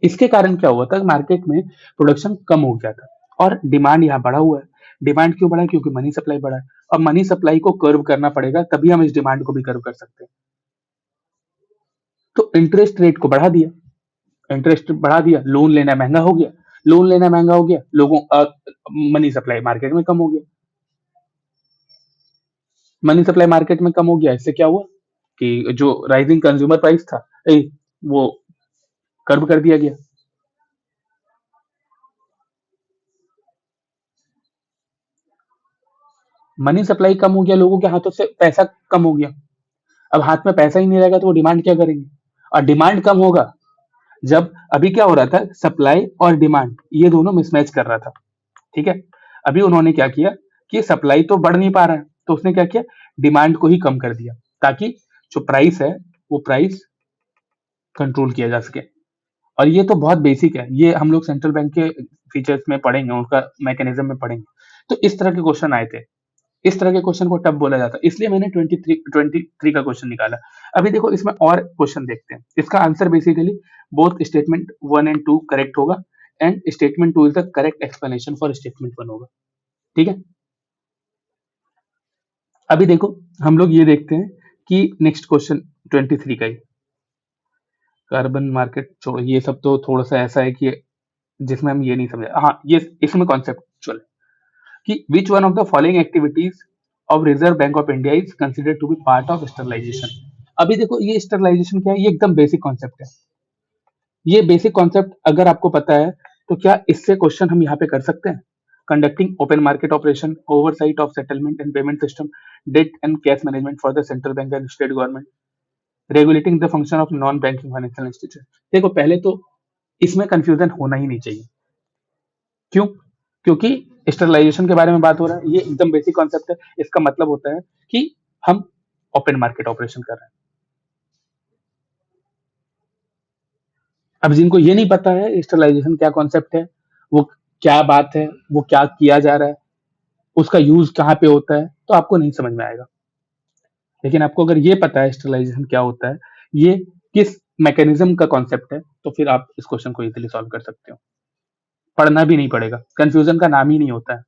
इसके कारण क्या हुआ था, मार्केट में प्रोडक्शन कम हो गया था और डिमांड यहाँ बढ़ा हुआ है। डिमांड क्यों बढ़ा है, क्योंकि मनी सप्लाई बढ़ा है। अब मनी सप्लाई को कर्व करना पड़ेगा, तभी हम इस डिमांड को भी कर्व कर सकते हैं। तो इंटरेस्ट रेट को बढ़ा दिया, इंटरेस्ट बढ़ा दिया, लोन लेना महंगा हो गया, लोन लेना महंगा हो गया, लोगों मनी सप्लाई मार्केट में कम हो गया, मनी सप्लाई मार्केट में कम हो गया, इससे क्या हुआ कि जो राइजिंग कंज्यूमर प्राइस था, वो कर्व कर दिया गया। मनी सप्लाई कम हो गया, लोगों के हाथों से पैसा कम हो गया। अब हाथ में पैसा ही नहीं रहेगा तो वो डिमांड क्या करेंगे, और डिमांड कम होगा जब, अभी क्या हो रहा था, सप्लाई और डिमांड ये दोनों मिसमैच कर रहा था। ठीक है, अभी उन्होंने क्या किया कि सप्लाई तो बढ़ नहीं पा रहा है, तो उसने क्या किया, डिमांड को ही कम कर दिया, ताकि जो प्राइस है वो प्राइस कंट्रोल किया जा सके। और ये तो बहुत बेसिक है, ये हम लोग सेंट्रल बैंक के फीचर्स में पढ़ेंगे, उनका मैकेनिज्म में पढ़ेंगे। तो इस तरह के क्वेश्चन आए थे, इस तरह के क्वेश्चन को टफ बोला जाता है, इसलिए मैंने 23 का क्वेश्चन निकाला। अभी देखो, इसमें और क्वेश्चन देखते हैं। इसका answer basically both statement 1 and 2 correct होगा, and statement 2 is the correct explanation for statement 1 होगा। ठीक है, अभी देखो हम लोग ये देखते हैं कि नेक्स्ट क्वेश्चन 23 का ही, कार्बन मार्केट छोड़ो, ये सब तो थोड़ा सा ऐसा है कि जिसमें हम ये नहीं समझे। हाँ, ये इसमें कॉन्सेप्चुअल कि which one of the following activities of Reserve Bank of India is considered to be part of sterilisation. अभी देखो, ये स्टरलाइजेशन क्या है, ये एकदम बेसिक कॉन्सेप्ट है। ये बेसिक कॉन्सेप्ट अगर आपको पता है तो क्या इससे क्वेश्चन हम यहाँ पे कर सकते हैं। Conducting open market operation, oversight of settlement and payment system, debt and cash management for the central bank and state government, regulating the function of non banking financial institution. देखो, पहले तो इसमें कंफ्यूजन होना ही नहीं चाहिए। क्यों? क्योंकि स्टरलाइजेशन के बारे में बात हो रहा है, ये एकदम बेसिक कॉन्सेप्ट है। इसका मतलब होता है कि हम ओपन मार्केट ऑपरेशन कर रहे हैं। अब जिनको ये नहीं पता है स्टरलाइजेशन क्या कॉन्सेप्ट है, वो क्या बात है, वो क्या किया जा रहा है, उसका यूज कहाँ पे होता है, तो आपको नहीं समझ में आएगा। लेकिन आपको अगर ये पता है स्टरलाइजेशन क्या होता है, ये किस मैकेनिज्म का कॉन्सेप्ट है, तो फिर आप इस क्वेश्चन को इजीली सॉल्व कर सकते हो, पढ़ना भी नहीं पड़ेगा, कंफ्यूजन का नाम ही नहीं होता है।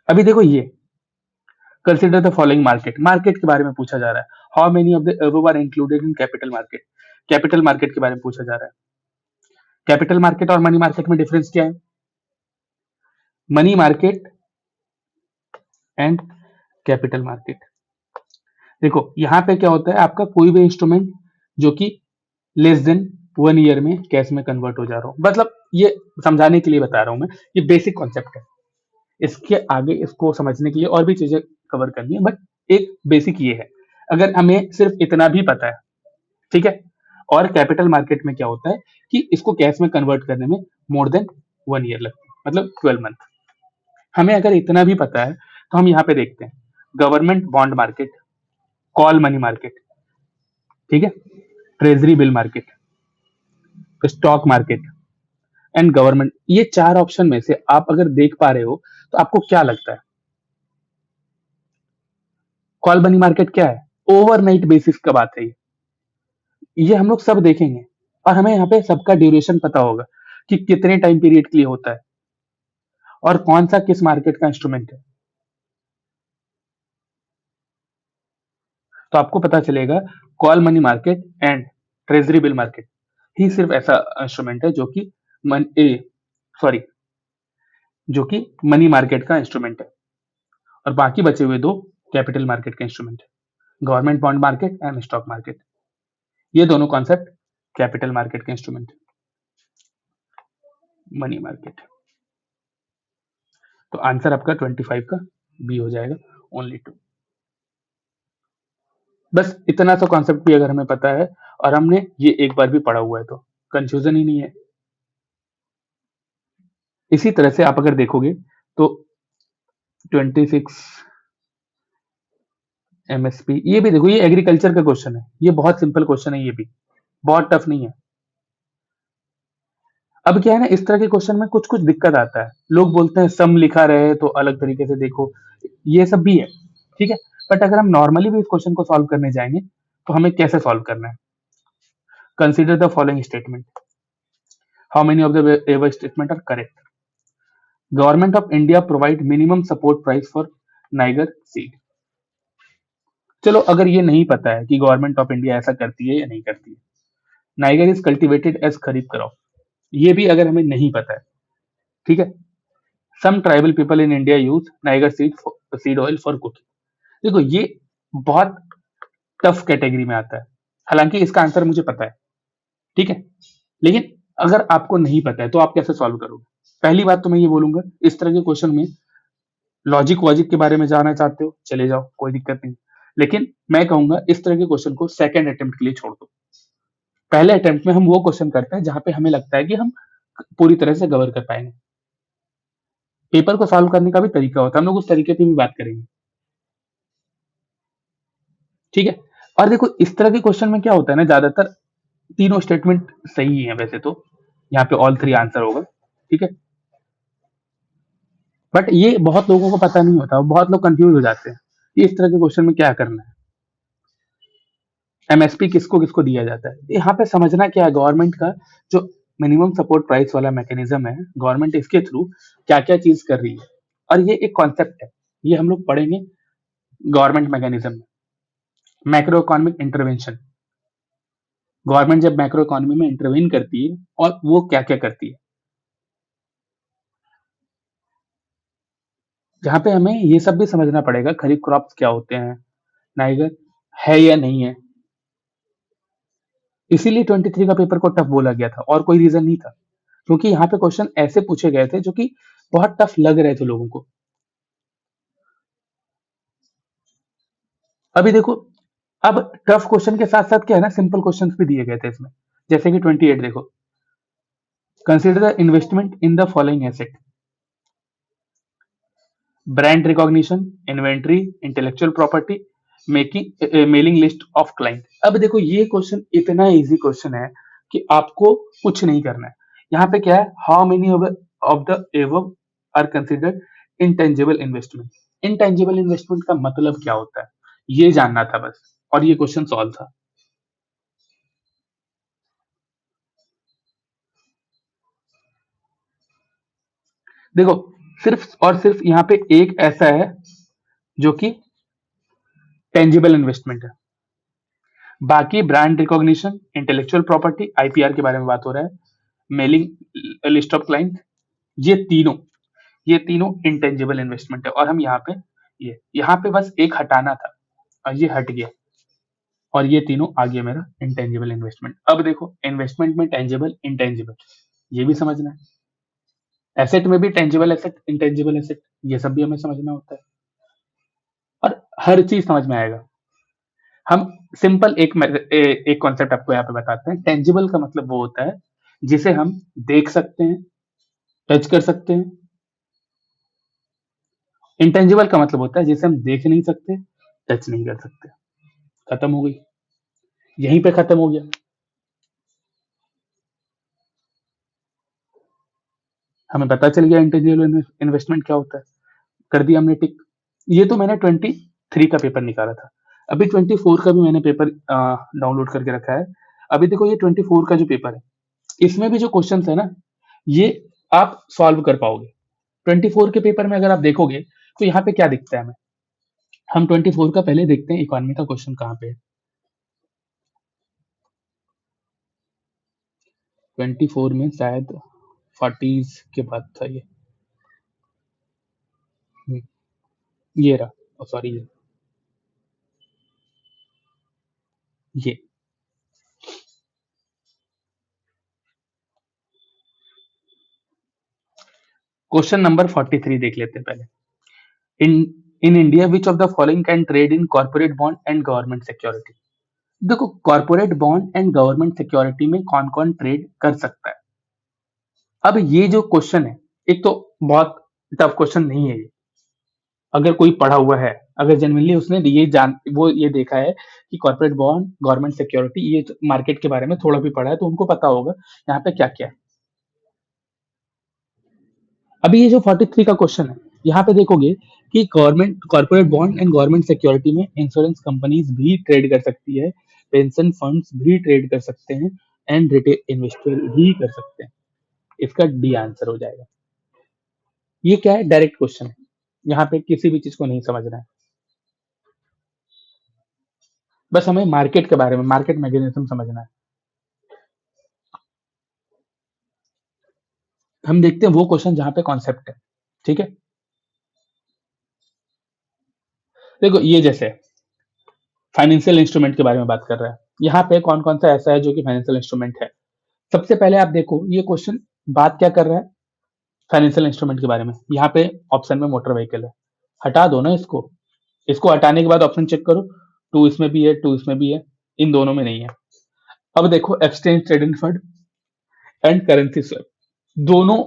अभी देखो, ये consider the following market, market के बारे में पूछा जा रहा है। How many of the above are included in capital market, capital market के बारे में पूछा जा रहा है। कैपिटल मार्केट और मनी मार्केट में डिफरेंस क्या है? Money market and capital market, देखो यहां पे क्या होता है, आपका कोई भी इंस्ट्रूमेंट जो कि लेस देन 1 ईयर में कैश में कन्वर्ट हो जा रहा हो, मतलब ये समझाने के लिए बता रहा हूं मैं, ये बेसिक कॉन्सेप्ट है। इसके आगे इसको समझने के लिए और भी चीजें कवर करनी है, बट एक बेसिक ये है। अगर हमें सिर्फ इतना भी पता है, ठीक है। और कैपिटल मार्केट में क्या होता है कि इसको कैश में कन्वर्ट करने में मोर देन 1 ईयर लगता है, मतलब 12 मंथ। हमें अगर इतना भी पता है तो हम यहाँ पे देखते हैं government bond market, call money market, ठीक है, treasury bill market, stock market and government. ये 4 ऑप्शन में से आप अगर देख पा रहे हो तो आपको क्या लगता है कॉल मनी मार्केट क्या है? ओवरनाइट बेसिस का बात है ये हम लोग सब देखेंगे। और हमें यहाँ पे सबका ड्यूरेशन पता होगा कि कितने टाइम पीरियड के लिए होता है और कौन सा किस मार्केट का इंस्ट्रूमेंट है। तो आपको पता चलेगा call money market and treasury bill market ही सिर्फ ऐसा इंस्ट्रूमेंट है जो कि मन ए सॉरी जो कि मनी मार्केट का इंस्ट्रूमेंट है, और बाकी बचे हुए 2 कैपिटल मार्केट के इंस्ट्रूमेंट है, government bond market and stock market. ये दोनों कॉन्सेप्ट कैपिटल मार्केट के इंस्ट्रूमेंट है। मनी मार्केट, तो आंसर आपका 25 का बी हो जाएगा, ओनली 2। बस इतना सा कॉन्सेप्ट भी अगर हमें पता है और हमने ये एक बार भी पढ़ा हुआ है तो कंफ्यूजन ही नहीं है। इसी तरह से आप अगर देखोगे तो 26 एमएसपी, ये भी देखो, ये एग्रीकल्चर का क्वेश्चन है, ये बहुत सिंपल क्वेश्चन है, ये भी बहुत टफ नहीं है। अब क्या है ना, इस तरह के क्वेश्चन में कुछ कुछ दिक्कत आता है, लोग बोलते हैं सम लिखा रहे तो अलग तरीके से देखो, ये सब भी है, ठीक है। बट अगर हम नॉर्मली भी इस क्वेश्चन को सॉल्व करने जाएंगे तो हमें कैसे सॉल्व करना है? Consider the following statement, how many of the above statement are correct? Government of India provide minimum support price for niger seed. चलो अगर ये नहीं पता है कि गवर्नमेंट ऑफ इंडिया ऐसा करती है या नहीं करती है, niger is cultivated as kharif crop, ये भी अगर हमें नहीं पता है, ठीक है। Some tribal people in India use niger seed oil for cooking. देखो ये बहुत टफ कैटेगरी में आता है, हालांकि इसका आंसर मुझे पता है, ठीक है। लेकिन अगर आपको नहीं पता है तो आप कैसे सॉल्व करोगे? पहली बात तो मैं ये बोलूंगा, इस तरह के क्वेश्चन में लॉजिक वॉजिक के बारे में जानना चाहते हो चले जाओ, कोई दिक्कत नहीं। लेकिन मैं कहूंगा इस तरह के क्वेश्चन को सेकंड अटेम्प्ट के लिए छोड़ दो। पहले अटेम्प्ट में हम वो क्वेश्चन करते हैं जहां पे हमें लगता है कि हम पूरी तरह से कवर कर पाएंगे। पेपर को सॉल्व करने का भी तरीका होता है, हम लोग उस तरीके पे भी बात करेंगे, ठीक है। और देखो इस तरह के क्वेश्चन में क्या होता है ना, ज्यादातर तीनों स्टेटमेंट सही है वैसे तो, यहाँ पे ऑल 3 आंसर होगा, ठीक है। बट ये बहुत लोगों को पता नहीं होता, बहुत लोग कंफ्यूज हो जाते हैं कि इस तरह के क्वेश्चन में क्या करना है, एमएसपी किसको किसको दिया जाता है। यहाँ पे समझना क्या है, गवर्नमेंट का जो मिनिमम सपोर्ट प्राइस वाला मैकेनिज्म है, गवर्नमेंट इसके थ्रू क्या क्या चीज कर रही है, और ये एक कॉन्सेप्ट है, ये हम लोग पढ़ेंगे गवर्नमेंट मैकेनिज्म में। मैक्रो इकोनॉमिक इंटरवेंशन, गवर्नमेंट जब मैक्रो इकोनॉमी में इंटरवीन करती है और वो क्या क्या करती है, जहाँ पे हमें ये सब भी समझना पड़ेगा, खरीफ क्रॉप्स क्या होते हैं, नाइगर है या नहीं है। इसीलिए 23 का पेपर को टफ बोला गया था, और कोई रीजन नहीं था, क्योंकि यहाँ पे क्वेश्चन ऐसे पूछे गए थे जो कि बहुत टफ लग रहे थे लोगों को। अभी देखो, अब टफ क्वेश्चन के साथ साथ क्या है ना, सिंपल क्वेश्चंस भी दिए गए थे इसमें, जैसे कि 28 देखो, consider the investment in the following asset, brand recognition, inventory, intellectual property, making mailing list of client. अब देखो ये क्वेश्चन इतना इजी क्वेश्चन है कि आपको कुछ नहीं करना है। यहाँ पे क्या है, how many of the above are considered intangible investment. Intangible investment का मतलब क्या होता है, ये जानना था बस, और ये क्वेश्चन सॉल्व था। देखो सिर्फ और सिर्फ यहाँ पे एक ऐसा है जो कि टेंजिबल इन्वेस्टमेंट है। बाकी brand recognition, intellectual property, IPR के बारे में बात हो रहा है, मेलिंग लिस्ट ऑफ क्लाइंट, ये तीनों ये तीनों इंटेंजिबल इन्वेस्टमेंट है। और हम यहाँ पे ये यहाँ पे बस एक हटाना था और ये हट गया, और ये तीनों आ गया मेरा इंटेंजिबल इन्वेस्टमेंट। अब देखो इन्वेस्टमेंट में टेंजिबल इंटेंजिबल ये भी समझना है, एसेट में भी टेंजिबल एसेट इंटेंजिबल एसेट ये सब भी हमें समझना होता है, और हर चीज समझ में आएगा। हम सिंपल एक कॉन्सेप्ट आपको यहाँ पे बताते हैं। टेंजिबल का मतलब वो होता है जिसे हम देख सकते हैं, टच कर सकते हैं। इंटेंजिबल का मतलब होता है जिसे हम देख नहीं सकते, टच नहीं कर सकते। खत्म हो गई, यहीं पे खत्म हो गया। हमें पता चल गया इंटेंजिबल इन्वेस्टमेंट क्या होता है, कर दिया हमने टिक। ये तो मैंने 23 का पेपर निकाला था, अभी 24 का भी मैंने पेपर डाउनलोड करके रखा है। अभी देखो ये 24 का जो पेपर है, इसमें भी जो क्वेश्चंस है ना, ये आप सॉल्व कर पाओगे। 24 के पेपर में अगर आप देखोगे तो यहाँ पे क्या दिखता है हमें, हम 24 का पहले देखते हैं इकोनॉमी का क्वेश्चन कहाँ पे है। 24 में शायद 40s के बाद था ये। हम्म, ये रहा, सॉरी ये क्वेश्चन नंबर 43 देख लेते हैं पहले। In in India which of the following can trade in corporate bond and government security. देखो corporate bond and government security में कौन कौन ट्रेड कर सकता है। अब ये जो क्वेश्चन है, एक तो बहुत टफ क्वेश्चन नहीं है ये। अगर कोई पढ़ा हुआ है, अगर जनरली उसने ये देखा है कि कॉर्पोरेट बॉन्ड गवर्नमेंट सिक्योरिटी, ये मार्केट के बारे में थोड़ा भी पढ़ा है, तो उनको पता होगा यहाँ पे क्या क्या है। अभी ये जो 43 का क्वेश्चन है, यहाँ पे देखोगे कि government corporate bond and government security में इंश्योरेंस कंपनीज भी ट्रेड कर सकती है, पेंशन फंड्स भी ट्रेड कर सकते हैं, एंड रिटेल इन्वेस्टर भी कर सकते हैं। इसका डी आंसर हो जाएगा। ये क्या है, डायरेक्ट क्वेश्चन है, यहाँ पे किसी भी चीज को नहीं समझना है, बस हमें मार्केट के बारे में, मार्केट मैकेनिज्म समझना है। हम देखते हैं वो क्वेश्चन जहाँ पे कॉन्सेप्ट है। ठीक है, देखो ये जैसे फाइनेंशियल इंस्ट्रूमेंट के बारे में बात कर रहा है, यहाँ पे कौन कौन सा ऐसा है जो कि फाइनेंशियल इंस्ट्रूमेंट है। सबसे पहले आप देखो ये क्वेश्चन बात क्या कर रहा है, फाइनेंशियल इंस्ट्रूमेंट के बारे में। यहाँ पे ऑप्शन में मोटर व्हीकल है, हटा दो ना इसको। इसको हटाने के बाद ऑप्शन चेक करो, टू इसमें भी है, टू इसमें भी है, इन दोनों में नहीं है। अब देखो exchange traded fund and currency swap, दोनों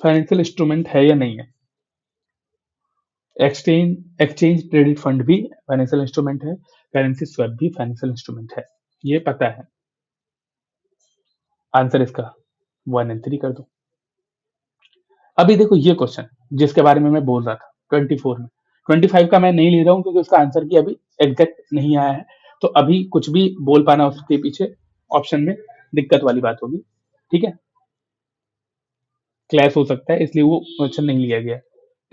फाइनेंशियल इंस्ट्रूमेंट है या नहीं है। एक्सचेंज ट्रेडेड फंड भी फाइनेंशियल इंस्ट्रूमेंट है, करेंसी स्वैप भी फाइनेंशियल इंस्ट्रूमेंट है, ये पता है। आंसर इसका 1 एंड 3 कर दो। अभी देखो ये क्वेश्चन जिसके बारे में मैं बोल रहा था 24 में, 25 का मैं नहीं ले रहा हूँ क्योंकि उसका आंसर की अभी एग्जैक्ट नहीं आया है, तो अभी कुछ भी बोल पाना उसके पीछे ऑप्शन में दिक्कत वाली बात होगी। ठीक है, क्लैश हो सकता है, इसलिए वो क्वेश्चन नहीं लिया गया।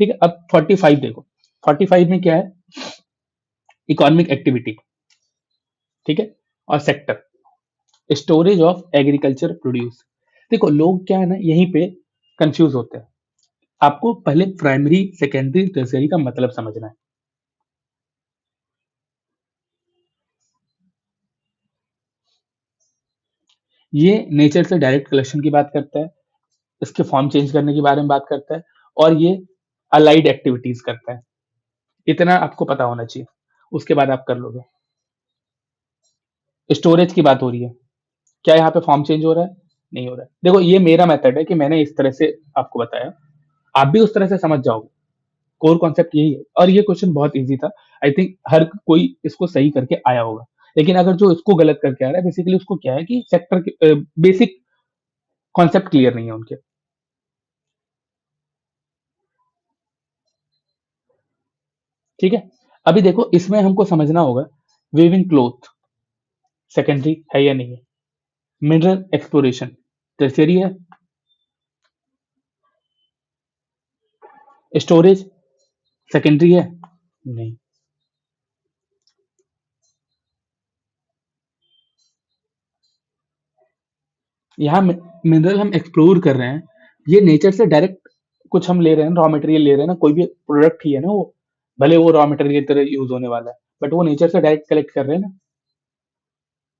ठीक है, अब 45 देखो, 45 में क्या है, इकोनॉमिक एक्टिविटी, ठीक है, और sector, storage of agriculture produce. देखो लोग क्या है ना यहीं पे कंफ्यूज होते हैं, आपको पहले प्राइमरी सेकेंडरी टर्सरी का मतलब समझना है। ये नेचर से डायरेक्ट कलेक्शन की बात करता है, इसके फॉर्म चेंज करने के बारे में बात करता है, और ये अलाइड एक्टिविटीज करता है। इतना आपको पता होना चाहिए, उसके बाद आप कर लोगे। स्टोरेज की बात हो रही है, क्या यहाँ पे फॉर्म चेंज हो रहा है, नहीं हो रहा है। देखो ये मेरा मेथड है कि मैंने इस तरह से आपको बताया, आप भी उस तरह से समझ जाओगे। कोर कॉन्सेप्ट यही है, और ये क्वेश्चन बहुत इजी था। आई थिंक हर कोई इसको सही करके आया होगा, लेकिन अगर जो इसको गलत करके आ रहा है, बेसिकली उसको क्या है कि सेक्टर के बेसिक कॉन्सेप्ट क्लियर नहीं है उनके। ठीक है, अभी देखो इसमें हमको समझना होगा, वेविंग क्लोथ सेकेंडरी है या नहीं है, मिनरल एक्सप्लोरेशन टर्शियरी है, स्टोरेज सेकेंडरी है, नहीं। यहाँ मिनरल हम एक्सप्लोर कर रहे हैं, ये नेचर से डायरेक्ट कुछ हम ले रहे हैं, रॉ मटेरियल ले रहे हैं ना, कोई भी प्रोडक्ट ही है ना वो, भले वो रॉ मटेरियल की तरह यूज होने वाला है, बट वो नेचर से डायरेक्ट कलेक्ट कर रहे हैं ना।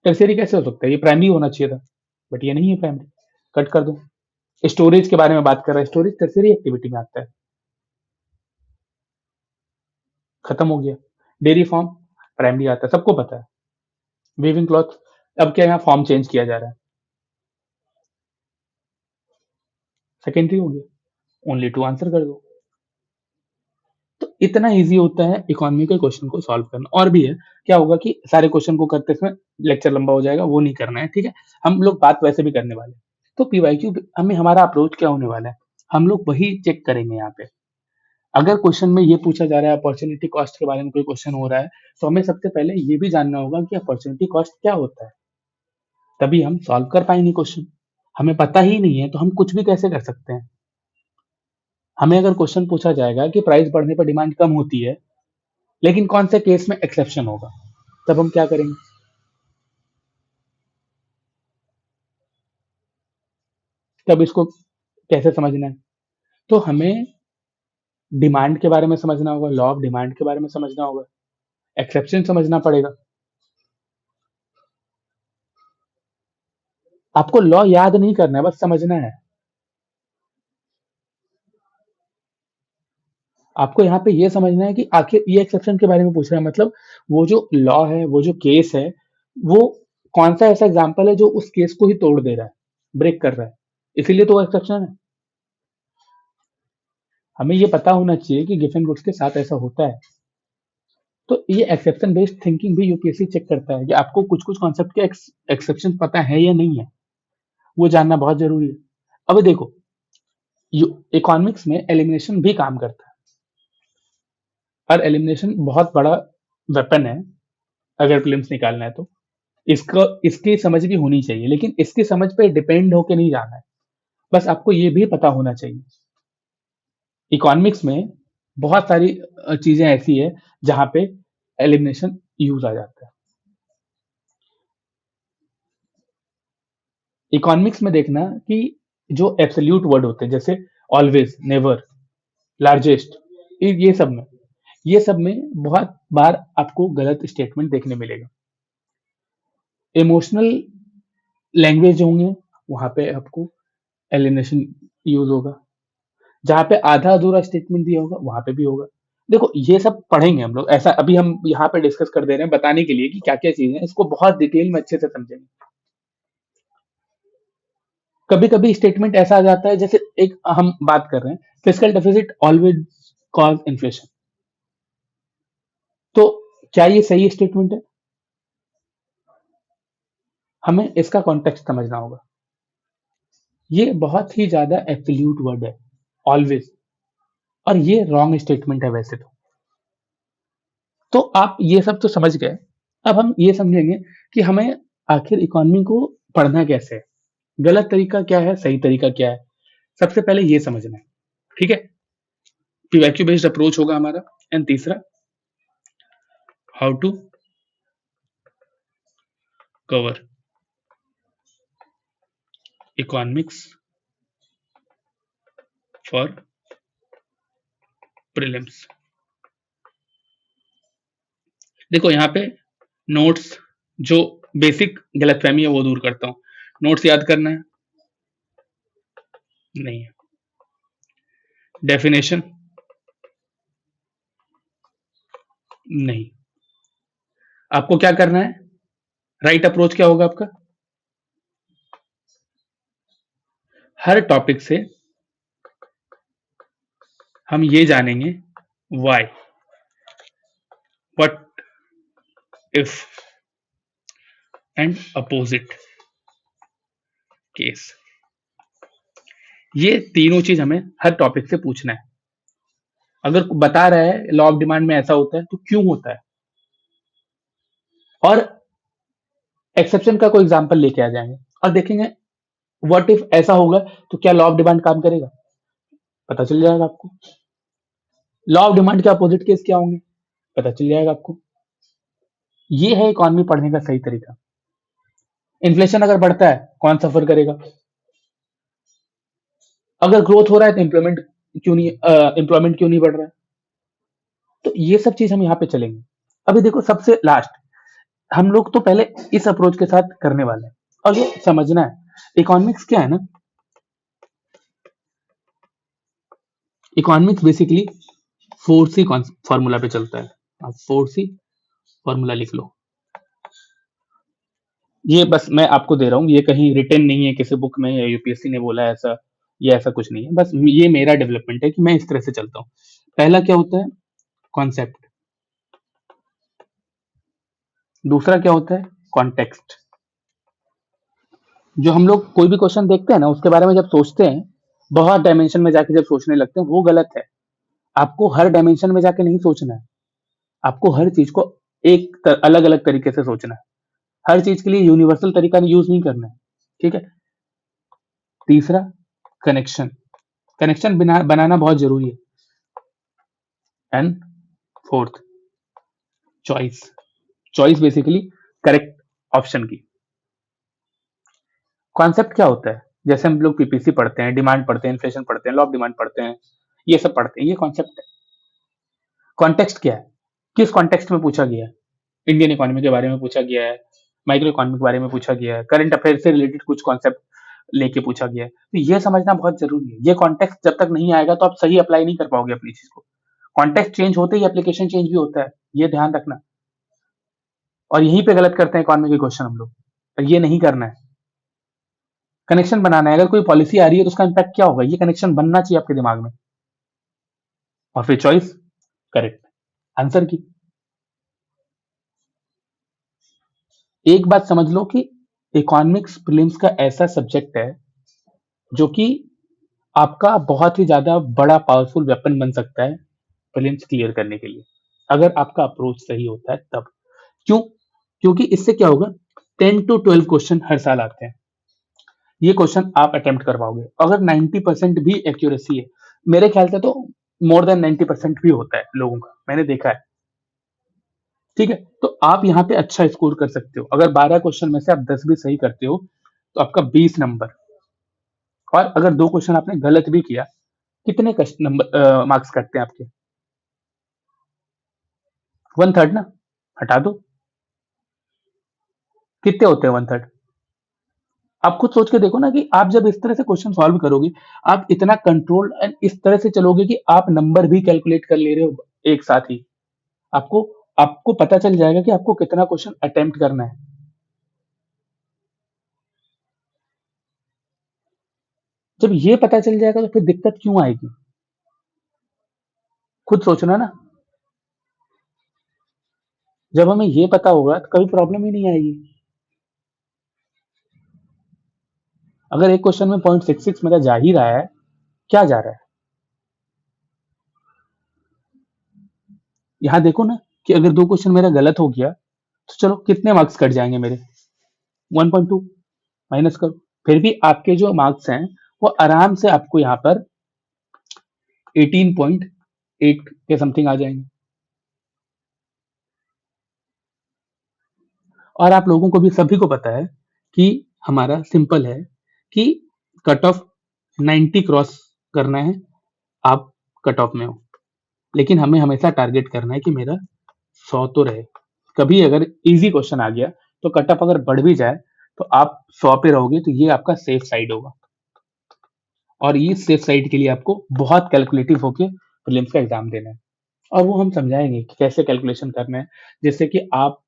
टर्शियरी कैसे हो सकता है? ये प्राइमरी होना चाहिए था, बट ये नहीं है प्राइमरी। कट कर दो। स्टोरेज के बारे में बात कर रहे हैं, स्टोरेज टर्शियरी एक्टिविटी में आता है, खत्म हो गया। डेयरी फार्म प्राइमरी आता है, सबको पता है। वीविंग क्लॉथ, अब क्या यहाँ फॉर्म चेंज किया जा रहा है, सेकेंडरी हो गया। ओनली टू आंसर कर दो। तो इतना इजी होता है इकोनॉमी के क्वेश्चन को सॉल्व करना। और भी है, क्या होगा कि सारे क्वेश्चन को करते समय लेक्चर लंबा हो जाएगा, वो नहीं करना है, ठीक है। हम लोग बात वैसे भी करने वाले हैं। तो पीवाईक्यू हमें हमारा अप्रोच क्या होने वाला है, हम लोग वही चेक करेंगे यहाँ पे। अगर क्वेश्चन में ये पूछा जा रहा है अपॉर्चुनिटी कॉस्ट के बारे में कोई क्वेश्चन हो रहा है, तो हमें सबसे पहले ये भी जानना होगा कि अपॉर्चुनिटी कॉस्ट क्या होता है, तभी हम सॉल्व कर पाएंगे क्वेश्चन। हमें पता ही नहीं है तो हम कुछ भी कैसे कर सकते हैं। हमें अगर क्वेश्चन पूछा जाएगा कि प्राइस बढ़ने पर डिमांड कम होती है, लेकिन कौन से केस में एक्सेप्शन होगा, तब हम क्या करेंगे? तब इसको कैसे समझना है? तो हमें डिमांड के बारे में समझना होगा, लॉ ऑफ डिमांड के बारे में समझना होगा, एक्सेप्शन समझना पड़ेगा। आपको लॉ याद नहीं करना है, बस समझना है। आपको यहाँ पे ये समझना है कि आखिर ये एक्सेप्शन के बारे में पूछ रहा है, मतलब वो जो लॉ है, वो जो केस है, वो कौन सा ऐसा एग्जाम्पल है जो उस केस को ही तोड़ दे रहा है, ब्रेक कर रहा है, इसीलिए तो वो एक्सेप्शन है। हमें ये पता होना चाहिए कि गिवन गुड्स के साथ ऐसा होता है। तो ये एक्सेप्शन बेस्ड थिंकिंग भी यूपीएससी चेक करता है कि आपको कुछ कुछ कॉन्सेप्ट के एक्सेप्शन पता है या नहीं है, वो जानना बहुत जरूरी है। अब देखो, इकोनॉमिक्स में एलिमिनेशन भी काम करता है, और एलिमिनेशन बहुत बड़ा वेपन है अगर प्रीलिम्स निकालना है तो। इसको इसकी समझ भी होनी चाहिए, लेकिन इसकी समझ पे डिपेंड होके नहीं जाना है, बस आपको ये भी पता होना चाहिए। इकोनॉमिक्स में बहुत सारी चीजें ऐसी है जहां पे एलिमिनेशन यूज आ जाता है। इकोनॉमिक्स में देखना कि जो एब्सोल्यूट वर्ड होते हैं, जैसे ऑलवेज, नेवर, लार्जेस्ट, ये सब में बहुत बार आपको गलत स्टेटमेंट देखने मिलेगा। इमोशनल लैंग्वेज होंगे, वहां पे आपको एलिमिनेशन यूज होगा। जहां पे आधा अधूरा स्टेटमेंट दिया होगा, वहां पे भी होगा। देखो, ये सब पढ़ेंगे हम लोग, ऐसा अभी हम यहाँ पे डिस्कस कर दे रहे हैं बताने के लिए कि क्या क्या चीजें हैं, इसको बहुत डिटेल में अच्छे से समझेंगे। कभी कभी स्टेटमेंट ऐसा आ जाता है, जैसे एक हम बात कर रहे हैं, physical deficit always cause inflation, तो क्या ये सही स्टेटमेंट है? हमें इसका कॉन्टेक्स्ट समझना होगा। ये बहुत ही ज्यादा एब्सोल्यूट वर्ड है, ऑलवेज, और ये रॉन्ग स्टेटमेंट है वैसे तो आप ये सब तो समझ गए। अब हम ये समझेंगे कि हमें आखिर इकोनॉमी को पढ़ना कैसे है, गलत तरीका क्या है, सही तरीका क्या है, सबसे पहले ये समझना है, ठीक है। पीवाईक्यू बेस्ड अप्रोच होगा हमारा। एंड तीसरा, how to cover economics for prelims. देखो यहाँ पे नोट्स, जो बेसिक गलतफहमी है वो दूर करता हूँ। नोट्स याद करना है? नहीं है। डेफिनेशन? नहीं। आपको क्या करना है, राइट अप्रोच क्या होगा आपका? हर टॉपिक से हम ये जानेंगे why, what, if and opposite case. ये तीनों चीज हमें हर टॉपिक से पूछना है। अगर बता रहा है लॉ ऑफ डिमांड में ऐसा होता है तो क्यों होता है, और एक्सेप्शन का कोई एग्जांपल लेके आ जाएंगे और देखेंगे व्हाट इफ ऐसा होगा तो क्या लॉ ऑफ डिमांड काम करेगा, पता चल जाएगा आपको। लॉ ऑफ डिमांड के अपोजिट केस क्या होंगे, पता चल जाएगा आपको। ये है इकोनॉमी पढ़ने का सही तरीका। इन्फ्लेशन अगर बढ़ता है कौन सफर करेगा? अगर ग्रोथ हो रहा है तो एम्प्लॉयमेंट क्यों नहीं बढ़ रहा है? तो ये सब चीज हम यहाँ पे चलेंगे। अभी देखो सबसे लास्ट, हम लोग तो पहले इस अप्रोच के साथ करने वाले हैं, और ये समझना है इकोनॉमिक्स क्या है ना। इकोनॉमिक्स बेसिकली 4C फॉर्मूला पे चलता है। आप 4C फॉर्मूला लिख लो। ये बस मैं आपको दे रहा हूँ, ये कहीं रिटन नहीं है किसी बुक में या यूपीएससी ने बोला है ऐसा, ये ऐसा कुछ नहीं है, बस ये मेरा डेवलपमेंट है कि मैं इस तरह से चलता हूँ। पहला क्या होता है? कॉन्सेप्ट। दूसरा क्या होता है? कॉन्टेक्स्ट। जो हम लोग कोई भी क्वेश्चन देखते हैं ना, उसके बारे में जब सोचते हैं, बहुत डायमेंशन में जाके जब सोचने लगते हैं, वो गलत है। आपको हर डायमेंशन में जाके नहीं सोचना है, आपको हर चीज को एक अलग अलग तरीके से सोचना है। हर चीज के लिए यूनिवर्सल तरीका यूज नहीं करना है, ठीक है। तीसरा, कनेक्शन। कनेक्शन बनाना बहुत जरूरी है। And fourth, choice. Choice basically correct option की। कॉन्सेप्ट क्या होता है? जैसे हम लोग पीपीसी पढ़ते हैं, डिमांड पढ़ते हैं, इन्फ्लेशन पढ़ते हैं, लॉ ऑफ डिमांड पढ़ते हैं, ये सब पढ़ते हैं, ये कॉन्सेप्ट है। कॉन्टेक्स्ट क्या है? किस कॉन्टेक्स्ट में पूछा गया है? इंडियन इकोनॉमी के बारे में पूछा गया है, माइक्रो इकोनॉमी के बारे में पूछा गया है, करंट अफेयर से रिलेटेड कुछ कॉन्सेप्ट लेके पूछा गया है, तो ये समझना बहुत जरूरी है। ये कॉन्टेक्स्ट जब तक नहीं आएगा तो आप सही अप्लाई नहीं कर पाओगे अपनी चीज को। कॉन्टेक्स्ट चेंज होते ही एप्लीकेशन चेंज भी होता है, ये ध्यान रखना। और यहीं पे गलत करते हैं इकोनॉमी के क्वेश्चन हम लोग, और ये नहीं करना है। कनेक्शन बनाना है, अगर कोई पॉलिसी आ रही है तो उसका इम्पैक्ट क्या होगा, ये कनेक्शन बनना चाहिए आपके दिमाग में। और फिर चॉइस, करेक्ट आंसर की। एक बात समझ लो कि इकोनॉमिक्स प्रीलिम्स का ऐसा सब्जेक्ट है जो कि आपका बहुत ही ज्यादा बड़ा पावरफुल वेपन बन सकता है प्रीलिम्स क्लियर करने के लिए, अगर आपका अप्रोच सही होता है तब। क्यों? क्योंकि इससे क्या होगा, 10 to 12 क्वेश्चन हर साल आते हैं। ये क्वेश्चन आप अटेम्प्ट कर पाओगे। अगर 90% भी एक्यूरेसी है, मेरे ख्याल से तो मोर देन 90% भी होता है लोगों का, मैंने देखा है, ठीक है। तो आप यहाँ पे अच्छा स्कोर कर सकते हो। अगर 12 क्वेश्चन में से आप 10 भी सही करते हो तो आपका 20 नंबर। और अगर 2 क्वेश्चन आपने गलत भी किया, कितने नंबर मार्क्स कटते हैं आपके? 1/3 ना, हटा दो। कितने होते हैं 1/3? आप खुद सोच के देखो ना कि आप जब इस तरह से क्वेश्चन सॉल्व करोगे, आप इतना कंट्रोल एंड इस तरह से चलोगे कि आप नंबर भी कैलकुलेट कर ले रहे हो एक साथ ही। आपको आपको पता चल जाएगा कि आपको कितना क्वेश्चन अटेम्प्ट करना है। जब ये पता चल जाएगा तो फिर दिक्कत क्यों आएगी? खुद सोचना ना। जब हमें ये पता होगा तो कभी प्रॉब्लम ही नहीं आएगी। अगर एक क्वेश्चन में 0.66 मेरा जा ही रहा है, क्या जा रहा है? यहाँ देखो ना कि अगर 2 क्वेश्चन मेरा गलत हो गया तो चलो कितने मार्क्स कट जाएंगे मेरे? 1.2 माइनस करो, फिर भी आपके जो मार्क्स हैं वो आराम से आपको यहाँ पर 18.8 के समथिंग आ जाएंगे। और आप लोगों को भी, सभी को पता है कि हमारा सिंपल है कि कट ऑफ 90 क्रॉस करना है, आप कट ऑफ में हो। लेकिन हमें हमेशा टारगेट करना है कि मेरा 100 तो रहे। कभी अगर इजी क्वेश्चन आ गया तो कट ऑफ अगर बढ़ भी जाए तो आप 100 पे रहोगे, तो ये आपका सेफ साइड होगा। और ये सेफ साइड के लिए आपको बहुत कैलकुलेटिव होके प्रीलिम्स का एग्जाम देना है। और वो हम समझाएंगे कि कैसे कैलकुलेशन करना है, जिससे कि आप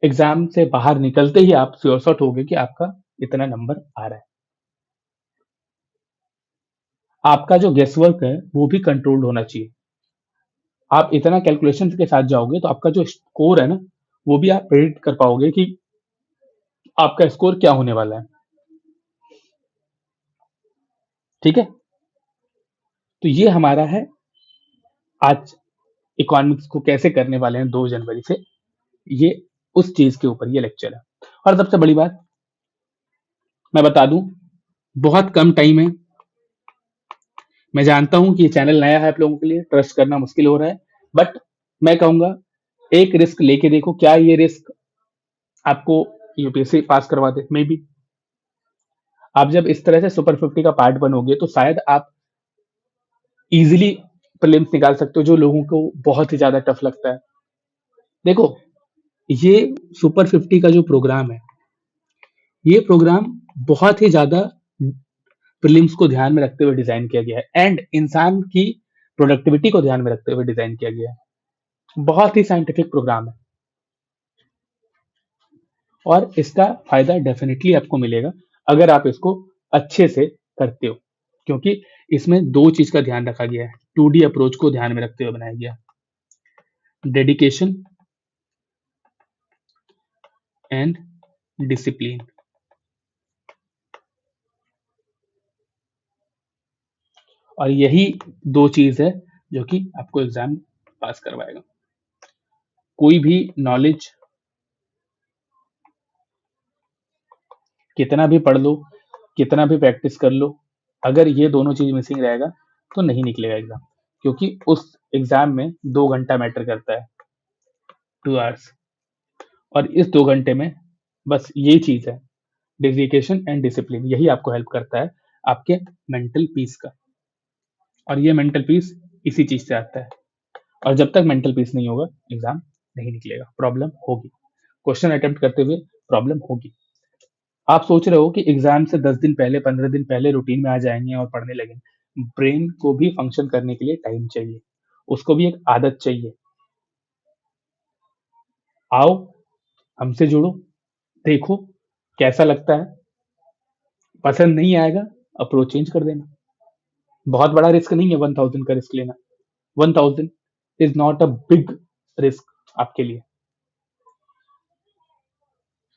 एग्जाम से बाहर निकलते ही आप श्योर शॉट होगे कि आपका इतना नंबर आ रहा है। आपका जो गेस वर्क है वो भी कंट्रोल्ड होना चाहिए। आप इतना कैलकुलेशन के साथ जाओगे तो आपका जो स्कोर है ना, वो भी आप प्रेडिक्ट कर पाओगे कि आपका स्कोर क्या होने वाला है, ठीक है। तो ये हमारा है आज, इकोनॉमिक्स को कैसे करने वाले हैं 2 जनवरी से, ये उस चीज के ऊपर ये लेक्चर है। और सबसे बड़ी बात मैं बता दूं, बहुत कम टाइम है। मैं जानता हूं कि ये चैनल नया है आप लोगों के लिए, ट्रस्ट करना मुश्किल हो रहा है, बट मैं कहूंगा एक रिस्क लेके देखो, क्या ये रिस्क आपको यूपीएससी पास करवा दे, मे बी। आप जब इस तरह से सुपर 50 का पार्ट बनोगे तो शायद आप इजीली प्रीलिम्स निकाल सकते हो, जो लोगों को बहुत ही ज्यादा टफ लगता है। देखो, ये सुपर 50 का जो प्रोग्राम है, ये प्रोग्राम बहुत ही ज्यादा प्रीलिम्स को ध्यान में रखते हुए डिजाइन किया गया है एंड इंसान की प्रोडक्टिविटी को ध्यान में रखते हुए डिजाइन किया गया है। बहुत ही साइंटिफिक प्रोग्राम है और इसका फायदा डेफिनेटली आपको मिलेगा अगर आप इसको अच्छे से करते हो, क्योंकि इसमें दो चीज का ध्यान रखा गया है। 2D अप्रोच को ध्यान में रखते हुए बनाया गया, डेडिकेशन एंड डिसिप्लिन। और यही दो चीज है जो कि आपको एग्जाम पास करवाएगा। कोई भी नॉलेज कितना भी पढ़ लो, कितना भी प्रैक्टिस कर लो, अगर ये दोनों चीज मिसिंग रहेगा तो नहीं निकलेगा एग्जाम, क्योंकि उस एग्जाम में 2 घंटा मैटर करता है, 2 आवर्स। और इस 2 घंटे में बस ये चीज है, डेडिकेशन एंड डिसिप्लिन, यही आपको हेल्प करता है आपके मेंटल पीस का। और ये मेंटल पीस इसी चीज से आता है। और जब तक मेंटल पीस नहीं होगा एग्जाम नहीं निकलेगा, प्रॉब्लम होगी, क्वेश्चन अटेम्प्ट करते हुए प्रॉब्लम होगी। आप सोच रहे हो कि एग्जाम से 10 दिन पहले, 15 दिन पहले रूटीन में आ जाएंगे और पढ़ने लगेंगे। ब्रेन को भी फंक्शन करने के लिए टाइम चाहिए, उसको भी एक आदत चाहिए। आओ, हमसे जुड़ो, देखो कैसा लगता है। पसंद नहीं आएगा, अप्रोच चेंज कर देना। बहुत बड़ा रिस्क नहीं है 1000 का रिस्क लेना। 1000 is not a big risk आपके लिए।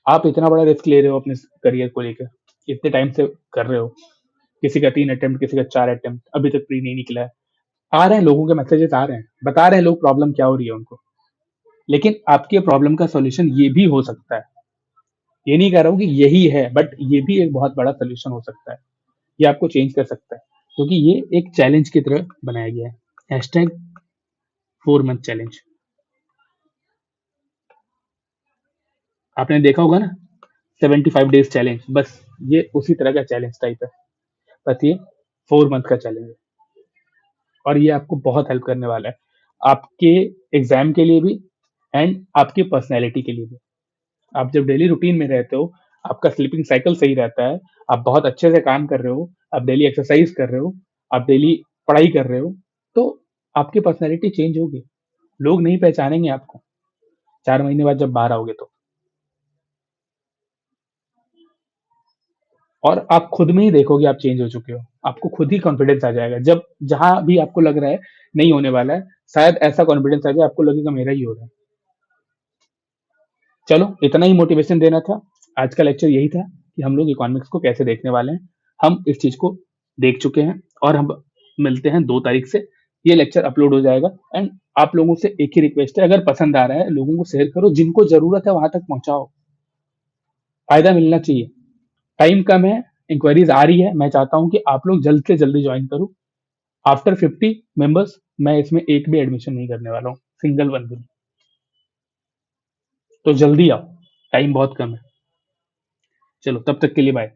आप इतना बड़ा रिस्क ले रहे हो अपने करियर को लेकर, इतने टाइम से कर रहे हो, किसी का 3 अटेम्प्ट, किसी का 4 अटेम्प्ट, अभी तक प्री नहीं निकला है। आ रहे हैं लोगों के मैसेजेस, आ रहे हैं, बता रहे हैं लोग प्रॉब्लम क्या हो रही है उनको। लेकिन आपके प्रॉब्लम का सॉल्यूशन ये भी हो सकता है। ये नहीं कह रहा हूँ कि यही है, बट ये भी एक बहुत बड़ा सॉल्यूशन हो सकता है। ये आपको चेंज कर सकता है, क्योंकि ये एक चैलेंज की तरह बनाया गया है। हैशटैग 4 मंथ चैलेंज, आपने देखा होगा ना, 75 डेज चैलेंज, बस ये उसी तरह का चैलेंज टाइप है, बस ये 4 मंथ का चैलेंज है। और ये आपको बहुत हेल्प करने वाला है, आपके एग्जाम के लिए भी एंड आपकी पर्सनैलिटी के लिए भी। आप जब डेली रूटीन में रहते हो, आपका स्लीपिंग साइकिल सही रहता है, आप बहुत अच्छे से काम कर रहे हो, आप डेली एक्सरसाइज कर रहे हो, आप डेली पढ़ाई कर रहे हो, तो आपकी पर्सनैलिटी चेंज होगी। लोग नहीं पहचानेंगे आपको 4 महीने बाद जब बाहर आओगे तो। और आप खुद में ही देखोगे आप चेंज हो चुके हो, आपको खुद ही कॉन्फिडेंस आ जाएगा। जब जहां भी आपको लग रहा है नहीं होने वाला है, शायद ऐसा कॉन्फिडेंस आ जाए आपको लगेगा मेरा ही हो रहा है। चलो, इतना ही मोटिवेशन देना था। आज का लेक्चर यही था कि हम लोग इकोनॉमिक्स को कैसे देखने वाले हैं। हम इस चीज को देख चुके हैं और हम मिलते हैं 2 तारीख से, ये लेक्चर अपलोड हो जाएगा। एंड आप लोगों से एक ही रिक्वेस्ट है, अगर पसंद आ रहा है लोगों को शेयर करो, जिनको जरूरत है वहां तक पहुंचाओ, फायदा मिलना चाहिए। टाइम कम है, इंक्वायरीज आ रही है, मैं चाहता हूं कि आप लोग जल्द से जल्दी ज्वाइन करो। आफ्टर 50 मेंबर्स मैं इसमें एक भी एडमिशन नहीं करने वाला हूँ, सिंगल वन भी। तो जल्दी आओ, टाइम बहुत कम है। चलो, तब तक के लिए बाय।